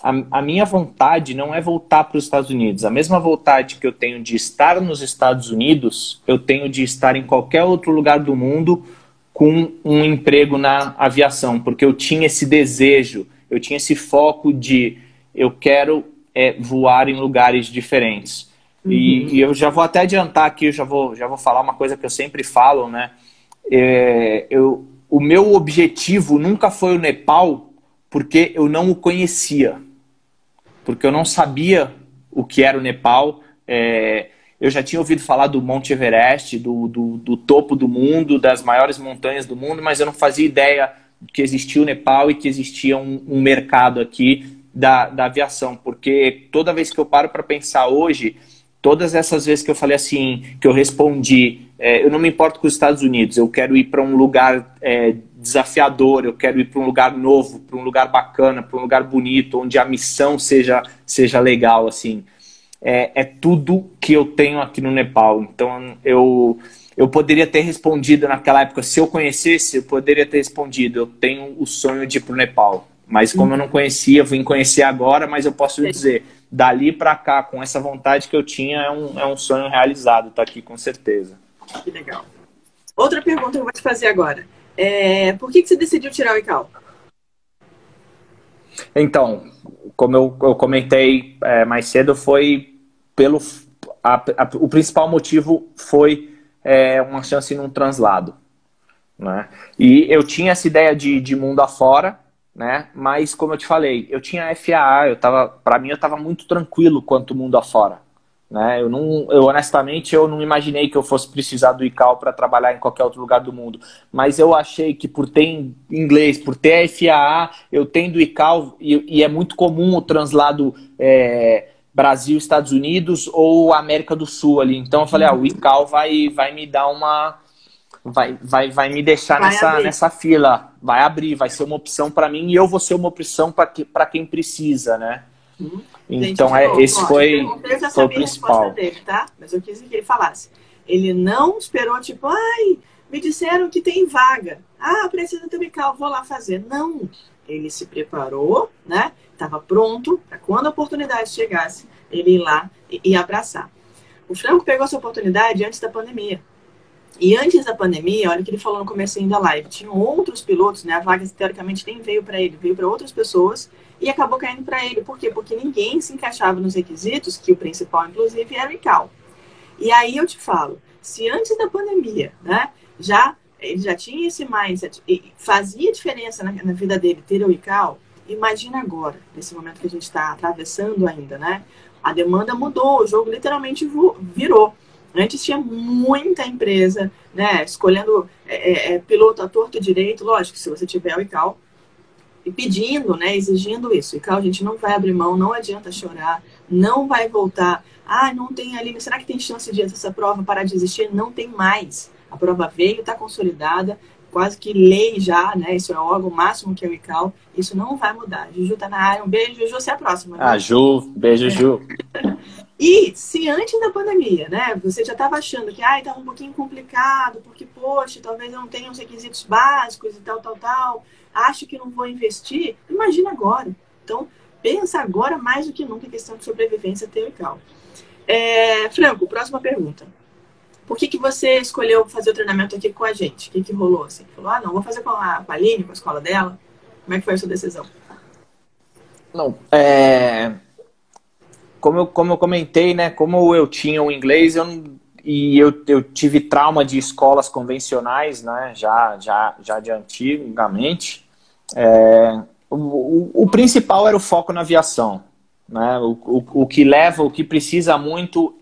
a minha vontade não é voltar para os Estados Unidos. A mesma vontade que eu tenho de estar nos Estados Unidos, eu tenho de estar em qualquer outro lugar do mundo com um emprego na aviação, porque eu tinha esse desejo, eu tinha esse foco de eu quero voar em lugares diferentes. E eu já vou até adiantar aqui, eu já vou falar uma coisa que eu sempre falo, né? O meu objetivo nunca foi o Nepal, porque eu não o conhecia. Porque eu não sabia o que era o Nepal. Eu já tinha ouvido falar do Monte Everest, do topo do mundo, das maiores montanhas do mundo, mas eu não fazia ideia que existia o Nepal e que existia um mercado aqui da aviação. Porque toda vez que eu paro para pensar hoje, todas essas vezes que eu falei assim, que eu respondi, eu não me importo com os Estados Unidos, eu quero ir para um lugar desafiador, eu quero ir para um lugar novo, para um lugar bacana, para um lugar bonito, onde a missão seja legal, assim. É tudo que eu tenho aqui no Nepal. Então, eu poderia ter respondido naquela época, se eu conhecesse, eu poderia ter respondido, eu tenho o sonho de ir para o Nepal. Mas como eu não conhecia, eu vim conhecer agora, mas eu posso dizer, dali para cá, com essa vontade que eu tinha, é um sonho realizado, tá aqui com certeza. Que legal. Outra pergunta que eu vou te fazer agora. Por que você decidiu tirar o ICAO? Então, como eu comentei mais cedo, foi o principal motivo foi uma chance num translado, né? E eu tinha essa ideia de mundo afora, né? Mas como eu te falei, eu tinha FAA, para mim eu estava muito tranquilo quanto o mundo afora, né? Eu honestamente eu não imaginei que eu fosse precisar do ICAO para trabalhar em qualquer outro lugar do mundo, mas eu achei que por ter inglês, por ter FAA, eu tendo o ICAO, e é muito comum o translado Brasil, Estados Unidos ou América do Sul ali. Então eu falei, o ICAO vai me dar uma... Vai me deixar nessa fila, vai abrir, vai ser uma opção para mim e eu vou ser uma opção para quem precisa, né? Então, esse foi o principal. Dele, tá? Mas eu quis que ele falasse. Ele não esperou, tipo, me disseram que tem vaga. Precisa ter ICAO, vou lá fazer. Não. Ele se preparou, né? Estava pronto para quando a oportunidade chegasse, ele ir lá e abraçar. O Franco pegou essa oportunidade antes da pandemia. E antes da pandemia, olha o que ele falou no comecinho da live, tinham outros pilotos, né? A vaga teoricamente nem veio para ele, veio para outras pessoas e acabou caindo para ele. Por quê? Porque ninguém se encaixava nos requisitos, que o principal, inclusive, era o ICAO. E aí eu te falo, se antes da pandemia, né, ele já tinha esse mindset e fazia diferença na vida dele ter o ICAO, imagina agora, nesse momento que a gente está atravessando ainda, né? A demanda mudou, o jogo literalmente virou. Antes tinha muita empresa, né, escolhendo piloto à torto e direito. Lógico, se você tiver o ICAO e pedindo, né, exigindo isso. O ICAO, a gente não vai abrir mão, não adianta chorar, não vai voltar. Não tem ali, será que tem chance de essa prova parar de existir? Não tem mais. A prova veio, está consolidada, quase que lei já, né, isso é o órgão máximo que é o ICAO. Isso não vai mudar. Juju tá na área, um beijo, Juju, você é a próxima. Né? Ju, beijo, Ju. E se antes da pandemia, né, você já estava achando que estava um pouquinho complicado, porque, poxa, talvez eu não tenha os requisitos básicos e tal, acho que não vou investir, imagina agora. Então, pensa agora mais do que nunca em questão de sobrevivência ter o ICAO. Franco, próxima pergunta. Por que você escolheu fazer o treinamento aqui com a gente? O que rolou assim? Falou, não, vou fazer com a Aline, com a escola dela. Como é que foi a sua decisão? Não, como eu comentei, né? Como eu tinha o inglês, eu tive trauma de escolas convencionais, né? Já de antigamente. O principal era o foco na aviação, né? O que leva, o que precisa muito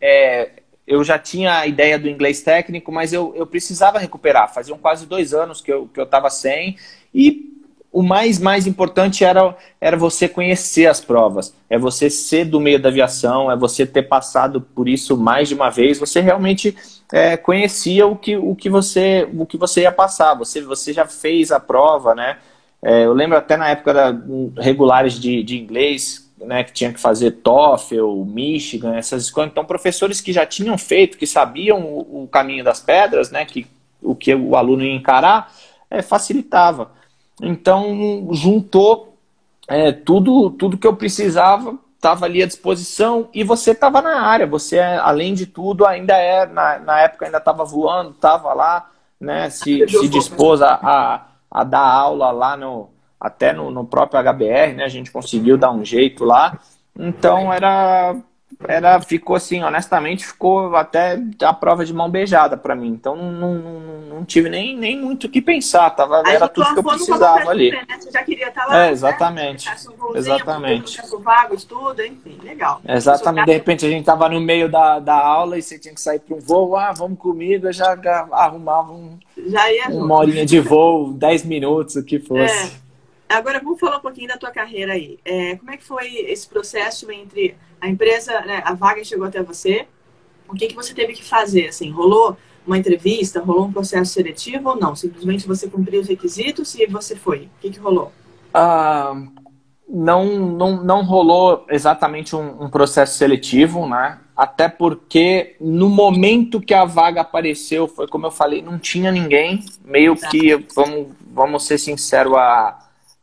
eu já tinha a ideia do inglês técnico, mas eu precisava recuperar. Faziam quase 2 anos que eu estava sem, e o mais importante era você conhecer as provas, é você ser do meio da aviação, é você ter passado por isso mais de uma vez, você realmente conhecia o que você ia passar, você já fez a prova, né? Eu lembro até na época regulares de inglês, né, que tinha que fazer TOEFL, Michigan, essas escolas. Então, professores que já tinham feito, que sabiam o caminho das pedras, né, o que o aluno ia encarar, facilitava. Então, juntou tudo que eu precisava, estava ali à disposição, e você estava na área. Você, além de tudo, ainda na época ainda estava voando, estava lá, né, se dispôs a dar aula lá até no próprio HBR, né? A gente conseguiu dar um jeito lá. Então ficou assim, honestamente, ficou até a prova de mão beijada para mim. Então não tive nem muito o que pensar. Era tudo que eu precisava ali. Né? Você já queria estar lá, exatamente. Né? Exatamente. Vago, estudo, enfim, legal. Exatamente. De repente a gente estava no meio da aula e você tinha que sair para um voo. Vamos comigo. Eu já arrumava uma horinha de voo, 10 minutos, o que fosse. Agora, vamos falar um pouquinho da tua carreira aí. Como é que foi esse processo entre a empresa, né, a vaga chegou até você, o que você teve que fazer? Assim, rolou uma entrevista, rolou um processo seletivo ou não? Simplesmente você cumpriu os requisitos e você foi? O que rolou? Não rolou exatamente um processo seletivo, né? Até porque no momento que a vaga apareceu, foi como eu falei, não tinha ninguém. Meio que, vamos ser sinceros,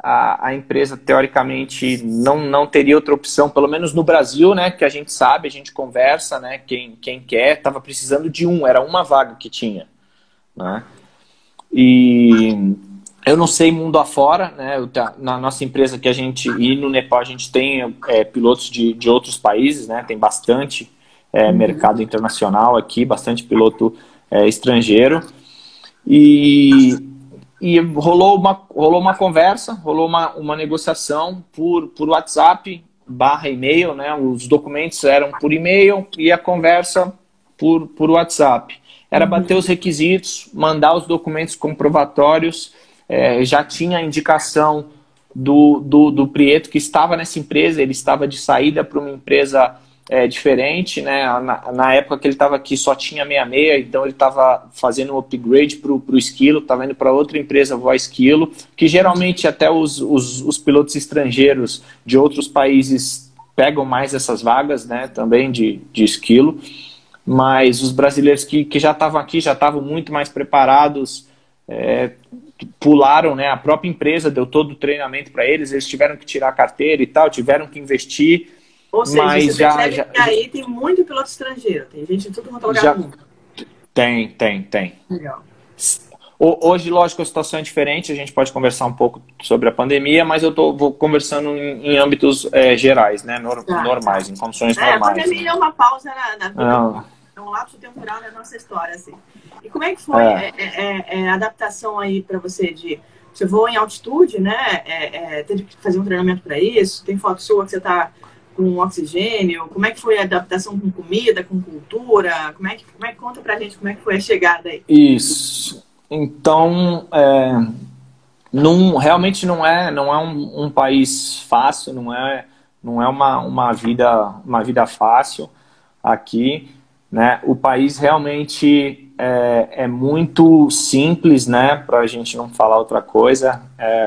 a empresa, teoricamente, não teria outra opção, pelo menos no Brasil, né, que a gente sabe, a gente conversa, né, quem quer, estava precisando de era uma vaga que tinha, né, e eu não sei mundo afora, né, na nossa empresa e no Nepal a gente tem pilotos de outros países, né, tem bastante mercado internacional aqui, bastante piloto estrangeiro, e rolou uma conversa, rolou uma negociação por WhatsApp / e-mail, né? Os documentos eram por e-mail e a conversa por WhatsApp. Era bater os requisitos, mandar os documentos comprovatórios, já tinha a indicação do Prieto, que estava nessa empresa, ele estava de saída para uma empresa diferente, né? Na época que ele estava aqui só tinha 66, então ele estava fazendo um upgrade para o esquilo, estava indo para outra empresa voar esquilo, que geralmente até os pilotos estrangeiros de outros países pegam mais essas vagas, né? Também de esquilo, mas os brasileiros que já estavam aqui, já estavam muito mais preparados, pularam, né? A própria empresa deu todo o treinamento para eles tiveram que tirar a carteira e tal, tiveram que investir. Ou seja, mas você percebe que aí tem muito piloto estrangeiro, tem gente de tudo quanto é lugar do mundo. Tem. Legal. Hoje, lógico, a situação é diferente, a gente pode conversar um pouco sobre a pandemia, mas eu vou conversando em âmbitos gerais, né, normais, em condições normais. A pandemia é uma pausa na vida, é um lapso temporal na nossa história, assim. E como é que foi a adaptação aí para você você voa em altitude, né, teve que fazer um treinamento para isso, tem foto sua que você está com oxigênio, como é que foi a adaptação com comida, com cultura, como é que conta pra gente como é que foi a chegada aí? Isso, então, realmente não é um país fácil, não é uma vida fácil aqui, né, o país realmente é muito simples, né, pra gente não falar outra coisa,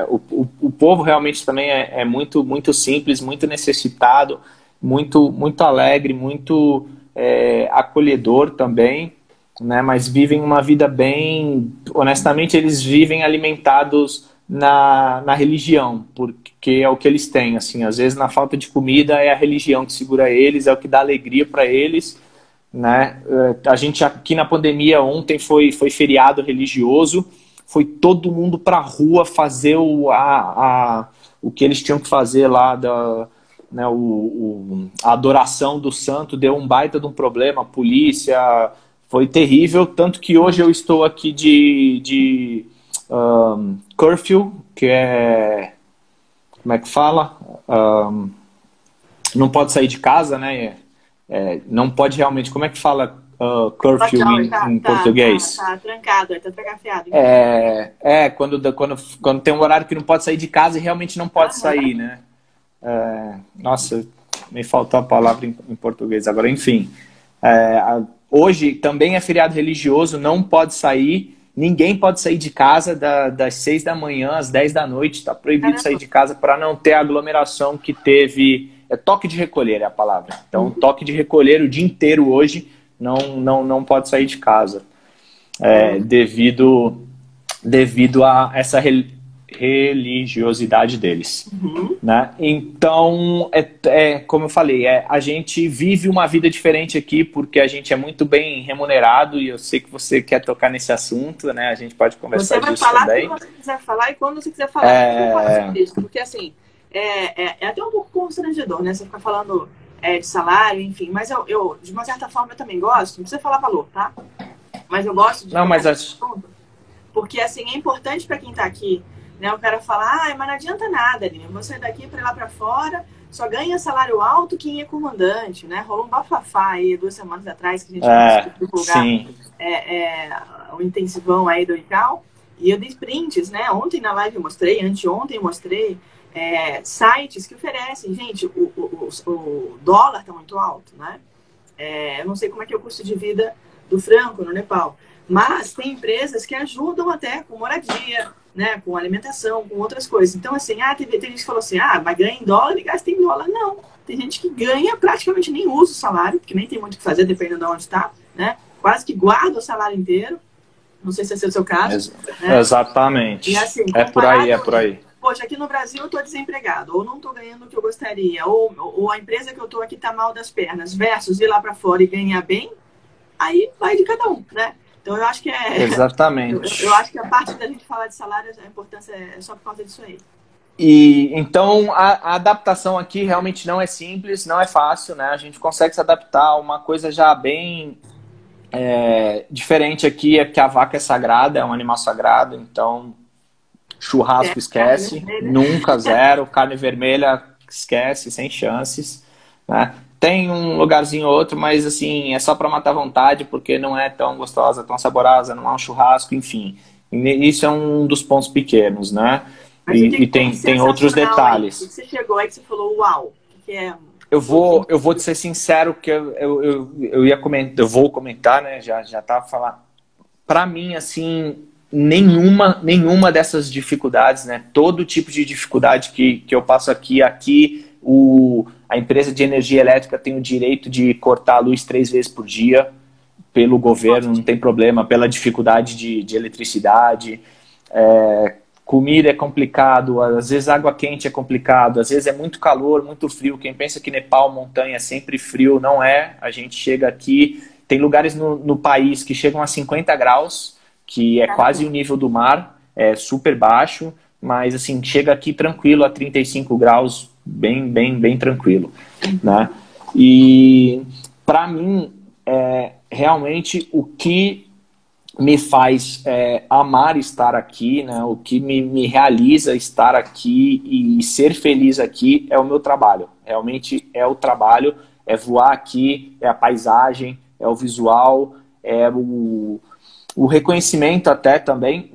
o povo realmente também é muito, muito simples, muito necessitado, muito alegre, muito acolhedor também, né, mas vivem uma vida bem, honestamente eles vivem alimentados na religião, porque é o que eles têm, assim, às vezes na falta de comida é a religião que segura eles, é o que dá alegria para eles, né? A gente aqui na pandemia ontem foi feriado religioso, foi todo mundo para a rua fazer o que eles tinham que fazer lá né, a adoração do santo deu um baita de um problema, a polícia, foi terrível, tanto que hoje eu estou aqui de curfew, que é, como é que fala? Não pode sair de casa, né? Não pode realmente, como é que fala curfew em português? Tá trancado, tá trancafiado. Quando tem um horário que não pode sair de casa e realmente não pode sair, né? Nossa, me faltou a palavra em português agora, enfim. Hoje também é feriado religioso, não pode sair, ninguém pode sair de casa das 6 da manhã às 10 da noite, está proibido sair de casa para não ter a aglomeração que teve. Toque de recolher é a palavra. Então, toque de recolher o dia inteiro hoje, não pode sair de casa. Devido a essa religiosidade deles. Né? Então, como eu falei, a gente vive uma vida diferente aqui porque a gente é muito bem remunerado e eu sei que você quer tocar nesse assunto, né? A gente pode conversar disso também. Você vai falar quando você quiser falar e quando você quiser falar. Porque assim, é até um pouco constrangedor, né? Você ficar falando de salário, enfim. Mas eu, de uma certa forma, eu também gosto. Não precisa falar valor, tá? Mas eu gosto de... Porque, assim, é importante para quem tá aqui, né? O cara fala, mas não adianta nada, Aline. Você sair daqui para ir lá para fora, só ganha salário alto quem é comandante, né? Rolou um bafafá aí 2 semanas atrás que a gente conseguiu divulgar o intensivão aí do ICAO. E eu dei prints, né? Ontem na live eu mostrei, anteontem eu mostrei sites que oferecem. Gente, o dólar tá muito alto, né? Eu não sei como é que é o custo de vida do franco no Nepal, mas tem empresas que ajudam até com moradia, né? Com alimentação, com outras coisas. Então, assim, tem gente que falou assim, mas ganha em dólar e gasta em dólar. Não. Tem gente que ganha, praticamente nem usa o salário, porque nem tem muito o que fazer, dependendo de onde está, né? Quase que guarda o salário inteiro. Não sei se esse é o seu caso. Né? Exatamente. E, assim, é por aí. Poxa, aqui no Brasil eu estou desempregado, ou não estou ganhando o que eu gostaria, ou a empresa que eu estou aqui está mal das pernas, versus ir lá para fora e ganhar bem, aí vai de cada um, né? Então eu acho que Exatamente. Eu acho que a parte da gente falar de salário, a importância é só por causa disso aí. E então a adaptação aqui realmente não é simples, não é fácil, né? A gente consegue se adaptar a uma coisa já bem diferente aqui, é que a vaca é sagrada, é um animal sagrado, então churrasco esquece, nunca, zero, carne vermelha esquece, sem chances, né? Tem um lugarzinho ou outro, mas assim, é só para matar vontade, porque não é tão gostosa, tão saborosa, não é um churrasco, enfim. Isso é um dos pontos pequenos, né? E tem outros detalhes. Você chegou aí que você falou, uau, que é... Eu vou te ser sincero, que eu vou comentar, né? Já tava falando. Para mim, assim, nenhuma dessas dificuldades, né? Todo tipo de dificuldade que eu passo aqui, a empresa de energia elétrica tem o direito de cortar a luz 3 vezes por dia pelo governo, não tem problema, pela dificuldade de eletricidade. Comida é complicado, às vezes água quente é complicado, às vezes é muito calor, muito frio. Quem pensa que Nepal, montanha, é sempre frio, não é. A gente chega aqui, tem lugares no país que chegam a 50 graus, que é quase o nível do mar, é super baixo, mas assim, chega aqui tranquilo a 35 graus, bem tranquilo, né? E para mim, realmente o que me faz amar estar aqui, né? O que me realiza estar aqui e ser feliz aqui é o meu trabalho. Realmente é o trabalho, é voar aqui, é a paisagem, é o visual, é o reconhecimento até também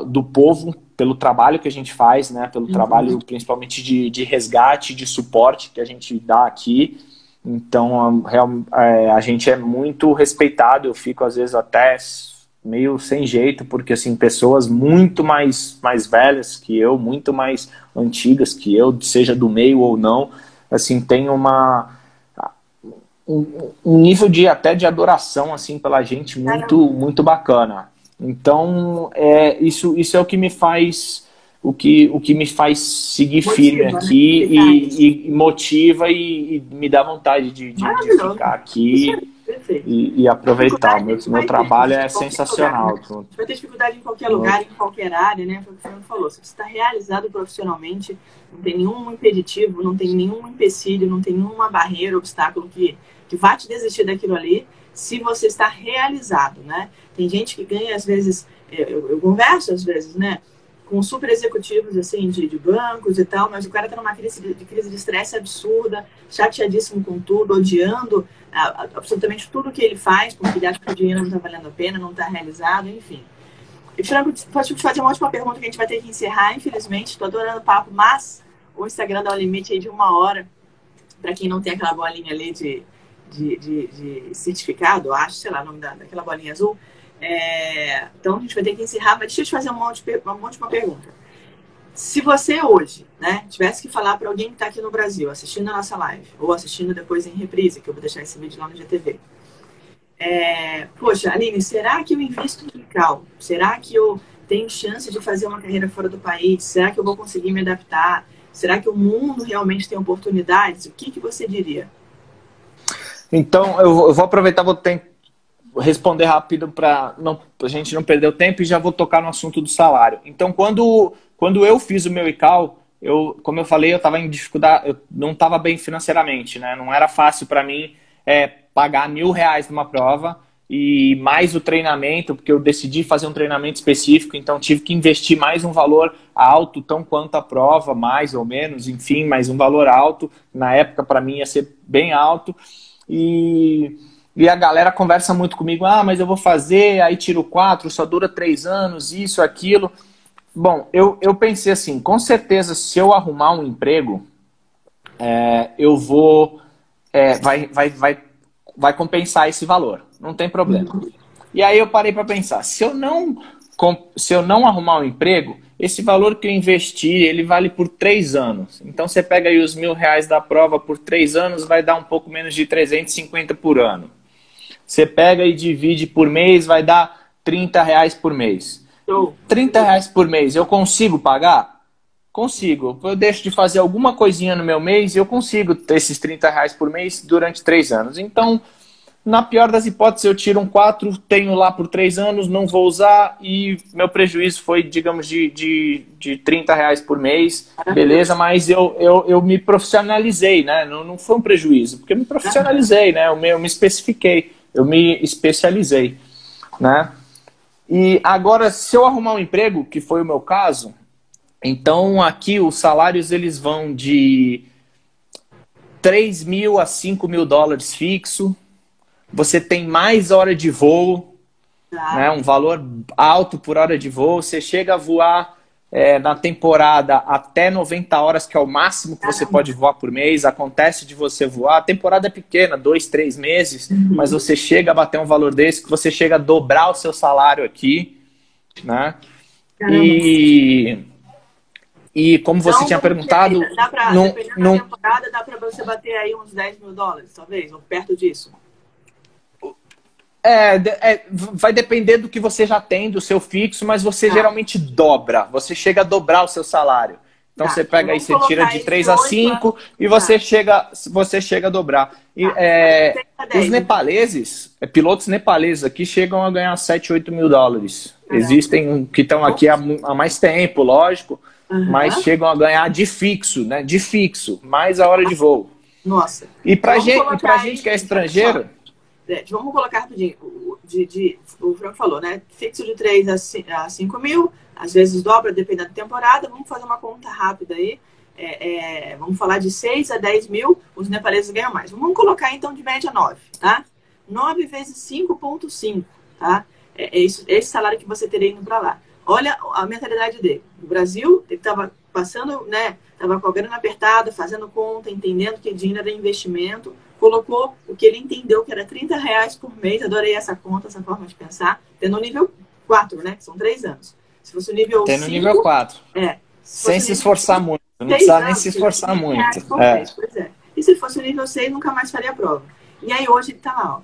do povo pelo trabalho que a gente faz, né? Pelo trabalho principalmente de resgate, de suporte que a gente dá aqui. Então, a gente é muito respeitado. Eu fico, às vezes, até meio sem jeito, porque, assim, pessoas muito mais velhas que eu, muito mais antigas que eu, seja do meio ou não, assim, tem um nível até de adoração, assim, pela gente muito bacana. Então, isso é o que me faz... O que me faz seguir firme aqui, e motiva e me dá vontade de ficar aqui. Perfeito. e aproveitar. Meu trabalho é sensacional. Lugar, né? Vai ter dificuldade em qualquer lugar, em qualquer área, né? Foi o que o Fernando falou. Se você está realizado profissionalmente, não tem nenhum impeditivo, não tem nenhum empecilho, não tem nenhuma barreira, obstáculo que vá te desistir daquilo ali, se você está realizado, né? Tem gente que ganha, às vezes, eu converso às vezes, né? Com super executivos, assim, de bancos e tal, mas o cara tá numa crise de estresse absurda, chateadíssimo com tudo, odiando absolutamente tudo que ele faz, porque ele acha que o dinheiro não tá valendo a pena, não tá realizado, enfim. E, Franco, posso te fazer uma última pergunta que a gente vai ter que encerrar, infelizmente, estou adorando o papo, mas o Instagram dá um limite aí de 1 hora, para quem não tem aquela bolinha ali de certificado, acho, sei lá, o nome daquela bolinha azul. Então a gente vai ter que encerrar, mas deixa eu te fazer uma última pergunta. Se você hoje, né, tivesse que falar para alguém que está aqui no Brasil, assistindo a nossa live, ou assistindo depois em reprise, que eu vou deixar esse vídeo lá no GTV. Poxa, Aline, será que eu invisto em Cal? Será que eu tenho chance de fazer uma carreira fora do país? Será que eu vou conseguir me adaptar? Será que o mundo realmente tem oportunidades? O que você diria? Então, eu vou aproveitar, vou responder rápido para a gente não perder o tempo e já vou tocar no assunto do salário. Então, quando eu fiz o meu ICAL, como eu falei, eu estava em dificuldade, eu não estava bem financeiramente, né? Não era fácil para mim pagar R$1.000 numa prova e mais o treinamento, porque eu decidi fazer um treinamento específico, então tive que investir mais um valor alto, tão quanto a prova, mais ou menos, enfim, mais um valor alto. Na época, para mim, ia ser bem alto. E a galera conversa muito comigo, mas eu vou fazer, aí tiro 4, só dura 3 anos, isso, aquilo. Bom, eu pensei assim, com certeza se eu arrumar um emprego, eu vou, vai compensar esse valor, não tem problema. E aí eu parei para pensar, se eu não arrumar um emprego, esse valor que eu investi, ele vale por 3 anos. Então você pega aí os R$1.000 da prova por 3 anos, vai dar um pouco menos de 350 por ano. Você pega e divide por mês, vai dar R$30 por mês. R$30 por mês, eu consigo pagar? Consigo. Eu deixo de fazer alguma coisinha no meu mês e eu consigo ter esses R$30 por mês durante 3 anos. Então, na pior das hipóteses, eu tiro um 4, tenho lá por 3 anos, não vou usar e meu prejuízo foi, digamos, de R$30 por mês, beleza, mas eu me profissionalizei, né? Não foi um prejuízo, porque eu me profissionalizei, né? Eu me especifiquei, eu me especializei, né? E agora, se eu arrumar um emprego, que foi o meu caso, então aqui os salários eles vão de $3.000 a $5.000 fixo. Você tem mais hora de voo, né, um valor alto por hora de voo. Você chega a voar na temporada até 90 horas, que é o máximo que você pode voar por mês. Acontece de você voar. A temporada é pequena, 2, 3 meses, mas você chega a bater um valor desse, que você chega a dobrar o seu salário aqui, né? E como você então, tinha perguntado... Dependendo da temporada, dá para você bater aí uns $10.000, talvez, ou perto disso. Vai depender do que você já tem, do seu fixo, mas você geralmente dobra. Você chega a dobrar o seu salário. Então você pega aí, você tira de 3 a 5 e você chega a dobrar. E, os nepaleses, pilotos nepaleses aqui chegam a ganhar $7-8 mil. Existem que estão aqui há mais tempo, lógico, mas chegam a ganhar de fixo, né? De fixo, mais a hora de voo. Nossa. E pra gente que é estrangeiro... Vamos colocar rapidinho, o Franco falou, né? Fixo de 3 a 5 mil, às vezes dobra, dependendo da temporada. Vamos fazer uma conta rápida aí. Vamos falar de 6 a 10 mil, os nepaleses ganham mais. Vamos colocar então de média 9, tá? 9 vezes 5,5, tá? Esse salário que você teria indo para lá. Olha a mentalidade dele. No Brasil, ele estava passando, né? Estava com a grana apertada, fazendo conta, entendendo que dinheiro era investimento. Colocou o que ele entendeu que era R$30 por mês. Adorei essa conta, essa forma de pensar. Tendo o nível 4, né? Que são 3 anos. Se fosse o nível 5... Tendo o nível 4. Sem se esforçar muito. Não precisa nem se esforçar muito. Pois é. E se fosse o nível 6, nunca mais faria a prova. E aí hoje ele está lá, ó,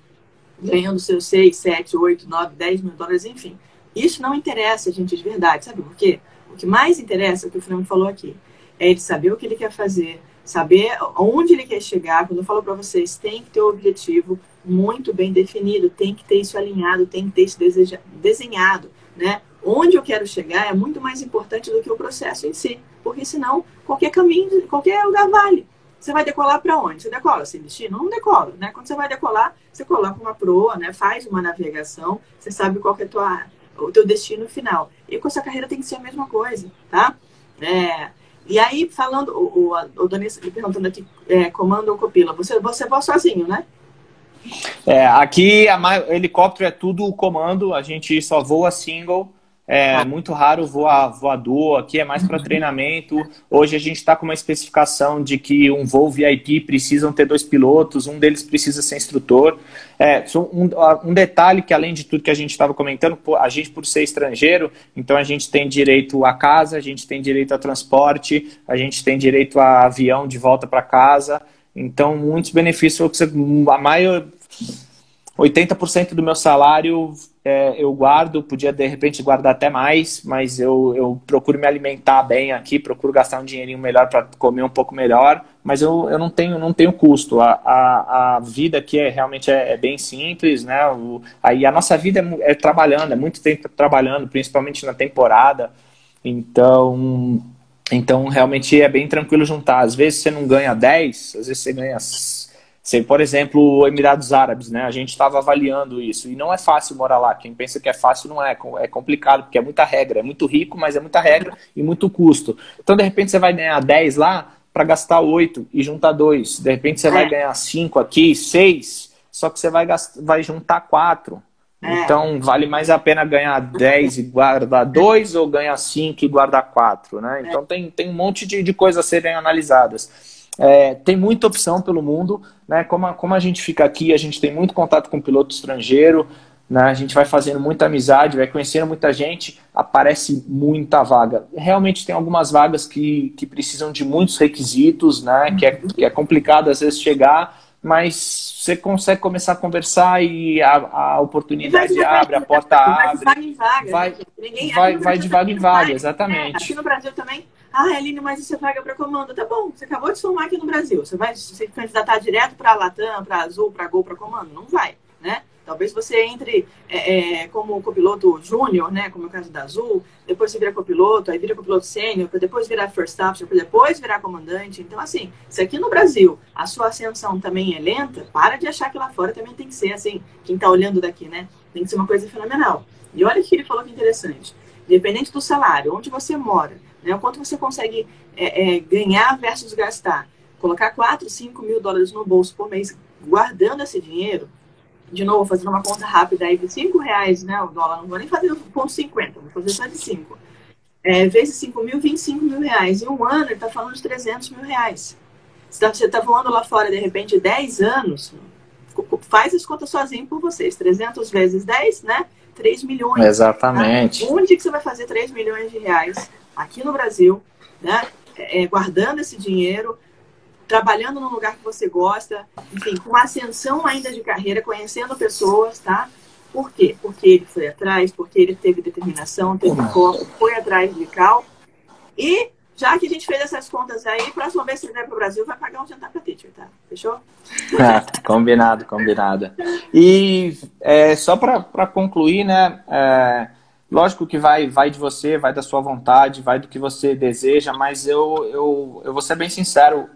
ganhando seus 6, 7, 8, 9, 10 mil dólares, enfim. Isso não interessa, gente, de verdade. Sabe por quê? O que mais interessa, é o que o Fernando falou aqui, é ele saber o que ele quer fazer, saber onde ele quer chegar. Quando eu falo para vocês, tem que ter o objetivo muito bem definido, tem que ter isso alinhado, tem que ter isso desenhado, né? Onde eu quero chegar é muito mais importante do que o processo em si, porque senão qualquer caminho, qualquer lugar vale. Você vai decolar para onde? Você decola sem destino? Não decola, né? Quando você vai decolar, você coloca uma proa, né? Faz uma navegação, você sabe qual que é o teu destino final. E com a sua carreira tem que ser a mesma coisa, tá? E aí, falando, o Danilo perguntando aqui, comando ou copila, você voa sozinho, né? Aqui helicóptero é tudo comando, a gente só voa single. Muito raro voar duo, aqui é mais para treinamento. Hoje a gente está com uma especificação de que um voo VIP precisam ter 2 pilotos, um deles precisa ser instrutor. Um detalhe que, além de tudo que a gente estava comentando, a gente, por ser estrangeiro, então a gente tem direito a casa, a gente tem direito a transporte, a gente tem direito a avião de volta para casa. Então, muitos benefícios. A maior 80% do meu salário eu guardo, podia de repente guardar até mais, mas eu procuro me alimentar bem aqui, procuro gastar um dinheirinho melhor para comer um pouco melhor, mas eu não tenho custo. A vida aqui realmente é bem simples, né? Aí a nossa vida é trabalhando, é muito tempo trabalhando, principalmente na temporada, então realmente é bem tranquilo juntar. Às vezes você não ganha 10, às vezes você ganha... Por exemplo, Emirados Árabes, né? A gente estava avaliando isso. E não é fácil morar lá. Quem pensa que é fácil não é. É complicado, porque é muita regra. É muito rico, mas é muita regra e muito custo. Então, de repente, você vai ganhar 10 lá para gastar 8 e juntar 2. De repente, você vai ganhar 5 aqui, 6, só que você vai juntar 4. Então, vale mais a pena ganhar 10 e guardar 2 ou ganhar 5 e guardar 4, né? Então, tem um monte de coisas a serem analisadas. Tem muita opção pelo mundo, né? Como a gente fica aqui, a gente tem muito contato com piloto estrangeiro, né? A gente vai fazendo muita amizade, vai conhecendo muita gente, aparece muita vaga. Realmente tem algumas vagas que precisam de muitos requisitos, né? Que é complicado às vezes chegar, mas você consegue começar a conversar e a oportunidade abre, a porta abre. Vai de vaga em vaga, exatamente. Aqui no Brasil também. Aline, mas isso é vaga para comando. Tá bom, você acabou de formar aqui no Brasil. Você vai se candidatar direto para a Latam, para Azul, para Gol, para comando? Não vai, né? Talvez você entre como copiloto júnior, né? Como é o caso da Azul. Depois você vira copiloto, aí vira copiloto sênior, para depois virar first officer, para depois virar comandante. Então, assim, se aqui no Brasil a sua ascensão também é lenta, para de achar que lá fora também tem que ser assim. Quem tá olhando daqui, né? Tem que ser uma coisa fenomenal. E olha o que ele falou que é interessante. Independente do salário, onde você mora, né, o quanto você consegue ganhar versus gastar, colocar 4, 5 mil dólares no bolso por mês, guardando esse dinheiro, de novo, fazendo uma conta rápida aí de R$5, né, o dólar, não vou nem fazer 0,50, vou fazer só de 5. Vezes 5 mil, 25 mil reais. Em um ano, ele está falando de 300 mil reais. Você está voando lá fora, de repente, 10 anos, faz as contas sozinho por vocês. 300 vezes 10, né? 3 milhões. Exatamente. Tá? Onde que você vai fazer 3 milhões de reais? Aqui no Brasil, né? Guardando esse dinheiro, trabalhando num lugar que você gosta, enfim, com uma ascensão ainda de carreira, conhecendo pessoas, tá? Por quê? Porque ele foi atrás, porque ele teve determinação, teve foco, foi atrás de cal. E já que a gente fez essas contas aí, próxima vez que você vier para o Brasil, vai pagar um jantar para teacher, tá? Fechou? Combinado. E só para concluir, né? Lógico que vai de você, vai da sua vontade, vai do que você deseja, mas eu vou ser bem sincero,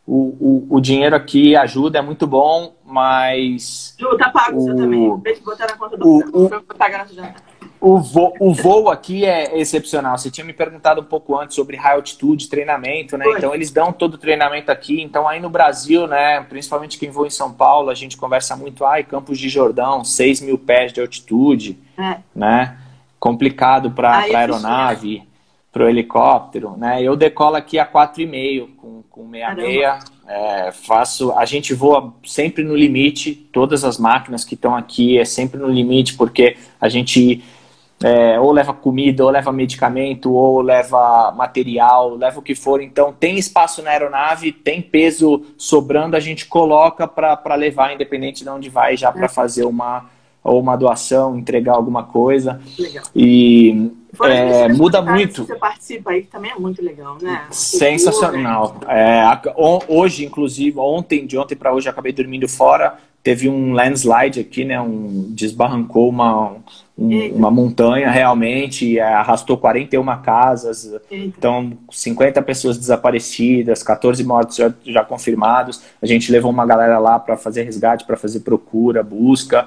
o dinheiro aqui ajuda, é muito bom, mas... Ju, tá pago o seu também. Deixa eu botar na conta do para pagar nosso jantar. O voo aqui é excepcional. Você tinha me perguntado um pouco antes sobre high altitude, treinamento, né? Então eles dão todo o treinamento aqui. Então aí no Brasil, né? Principalmente quem voa em São Paulo, a gente conversa muito, Campos de Jordão, 6 mil pés de altitude, né? Complicado para aeronave, para o helicóptero, né? Eu decolo aqui a 4,5 com 66. A gente voa sempre no limite. Todas as máquinas que estão aqui é sempre no limite, porque a gente ou leva comida, ou leva medicamento, ou leva material, leva o que for. Então tem espaço na aeronave, tem peso sobrando, a gente coloca para levar, independente de onde vai, já para fazer uma ou uma doação, entregar alguma coisa. Legal. E muda muito. Você participa aí, que também é muito legal, né? Sensacional. Hoje, inclusive, de ontem para hoje, eu acabei dormindo fora. Teve um landslide aqui, né? Desbarrancou uma montanha realmente, e arrastou 41 casas. Eita. Então, 50 pessoas desaparecidas, 14 mortos já confirmados. A gente levou uma galera lá para fazer resgate, para fazer procura, busca.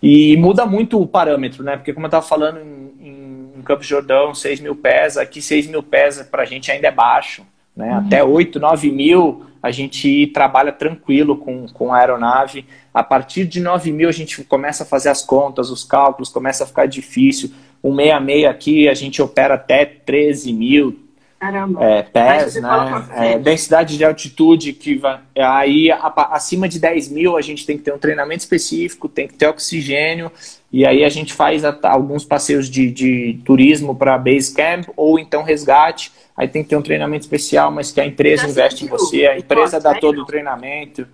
E muda muito o parâmetro, né? Porque como eu estava falando em Campos do Jordão, 6 mil pés, aqui 6 mil pés para a gente ainda é baixo, né? Até 8, 9 mil a gente trabalha tranquilo com a aeronave. A partir de 9 mil a gente começa a fazer as contas, os cálculos, começa a ficar difícil. 166 aqui a gente opera até 13 mil pés, né? Densidade de altitude que vai, aí acima de 10 mil a gente tem que ter um treinamento específico, tem que ter oxigênio, e aí a gente faz alguns passeios de turismo para base camp ou então resgate. Aí tem que ter um treinamento especial, mas que a empresa investe em você, a empresa dá todo o treinamento.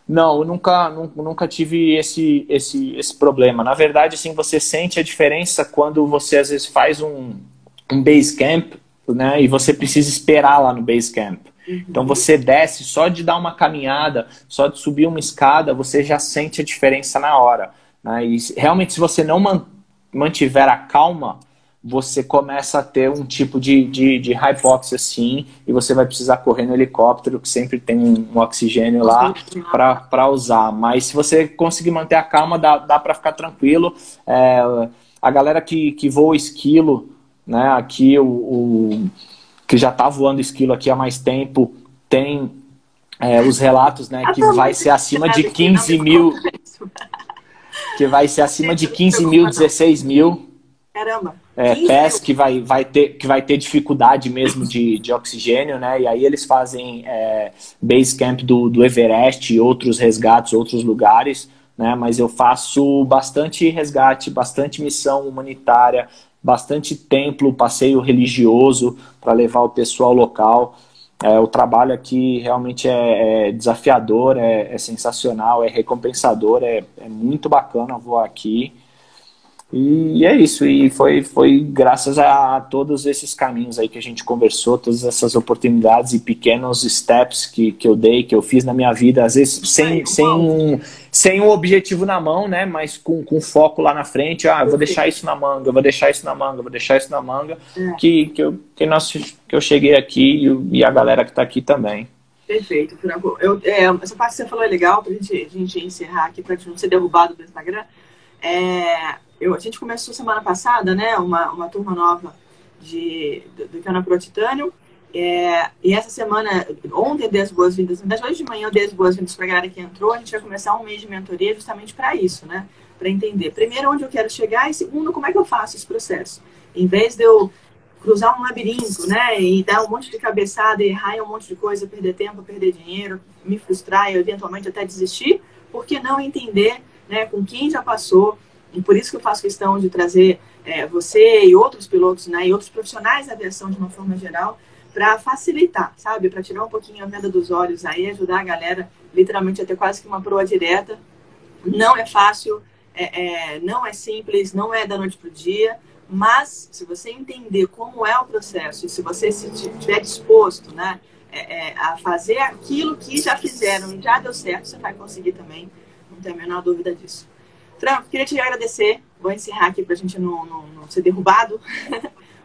Não, eu nunca tive esse problema. Na verdade, assim, você sente a diferença quando você às vezes faz um base camp, né, e você precisa esperar lá no base camp. Então você desce, só de dar uma caminhada, só de subir uma escada, você já sente a diferença na hora, né? E realmente, se você não mantiver a calma, você começa a ter um tipo de hypoxia assim, e você vai precisar correr no helicóptero, que sempre tem um oxigênio lá para usar. Mas se você conseguir manter a calma, dá para ficar tranquilo. A galera que voa esquilo, né, aqui que já está voando esquilo aqui há mais tempo, tem os relatos, né, que vai ser acima de 15 mil, que vai ser acima de 15 mil, 16 mil. Caramba. Pés que vai ter dificuldade mesmo de oxigênio, né? E aí eles fazem base camp do Everest e outros resgates, outros lugares, né? Mas eu faço bastante resgate, bastante missão humanitária, bastante templo, passeio religioso para levar o pessoal local. O trabalho aqui realmente é desafiador, é sensacional, é recompensador, é muito bacana voar aqui. E é isso, e foi graças a todos esses caminhos aí que a gente conversou, todas essas oportunidades e pequenos steps que eu fiz na minha vida, às vezes sem um objetivo na mão, né, mas com foco lá na frente. Eu vou deixar isso na manga, eu vou deixar isso na manga, eu vou deixar isso na manga, que eu cheguei aqui e a galera que está aqui também. Perfeito, Franco. Essa parte que você falou é legal pra gente encerrar aqui, pra gente não ser derrubado do Instagram. A gente começou semana passada, né, uma turma nova do Cana Pro Titânio, e essa semana, ontem eu dei as boas-vindas, hoje de manhã eu dei as boas-vindas para a galera que entrou. A gente vai começar um mês de mentoria justamente para isso, né, para entender, primeiro, onde eu quero chegar, e segundo, como é que eu faço esse processo. Em vez de eu cruzar um labirinto, né, e dar um monte de cabeçada, errar em um monte de coisa, perder tempo, perder dinheiro, me frustrar e eventualmente até desistir, por que não entender, né, com quem já passou. E por isso que eu faço questão de trazer você e outros pilotos, né, e outros profissionais da aviação de uma forma geral, para facilitar, sabe? Para tirar um pouquinho a venda dos olhos aí, ajudar a galera literalmente a ter quase que uma proa direta. Não é fácil, não é simples, não é da noite para o dia, mas se você entender como é o processo e se você estiver disposto, né, a fazer aquilo que já fizeram e já deu certo, você vai conseguir também, não tenho a menor dúvida disso. Franco, queria te agradecer. Vou encerrar aqui pra gente não ser derrubado.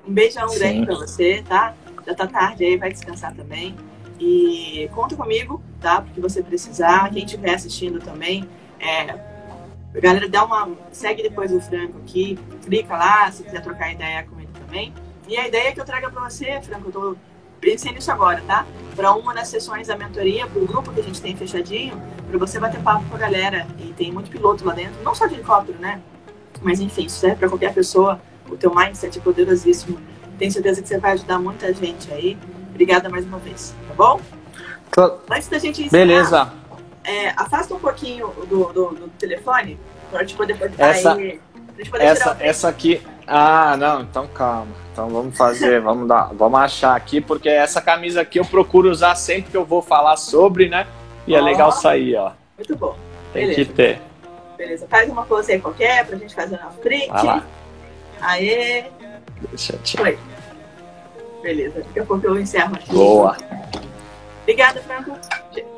Um beijão grande pra você, tá? Já tá tarde aí, vai descansar também. E conta comigo, tá? Porque você precisar. Quem estiver assistindo também, galera, segue depois o Franco aqui, clica lá, se quiser trocar ideia com ele também. E a ideia que eu trago pra você, Franco, eu tô pensei nisso agora, tá? Para uma das sessões da mentoria, pro grupo que a gente tem fechadinho, para você bater papo com a galera. E tem muito piloto lá dentro, não só de helicóptero, né? Mas enfim, isso serve para qualquer pessoa. O teu mindset é poderosíssimo. Tenho certeza que você vai ajudar muita gente aí. Obrigada mais uma vez, tá bom? Antes da gente encerrar, beleza. Afasta um pouquinho do telefone para a gente poder botar aí. Essa aqui. Ah, não, então calma. Então vamos fazer, vamos achar aqui, porque essa camisa aqui eu procuro usar sempre que eu vou falar sobre, né? E é legal sair, ó. Muito bom. Tem que ter. Beleza. Faz uma pose aí qualquer pra gente fazer uma print. Vai lá. Aê. Deixa eu Foi. Beleza. Daqui a pouco eu encerro aqui. Boa. Obrigada, Franco.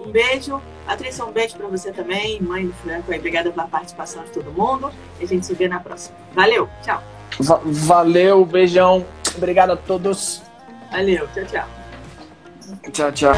Um beijo. Patrícia, um beijo pra você também. Mãe do Franco aí. Obrigada pela participação de todo mundo. E a gente se vê na próxima. Valeu. Tchau. Valeu. Beijão. Obrigado a todos. Valeu. Tchau, tchau. Tchau, tchau.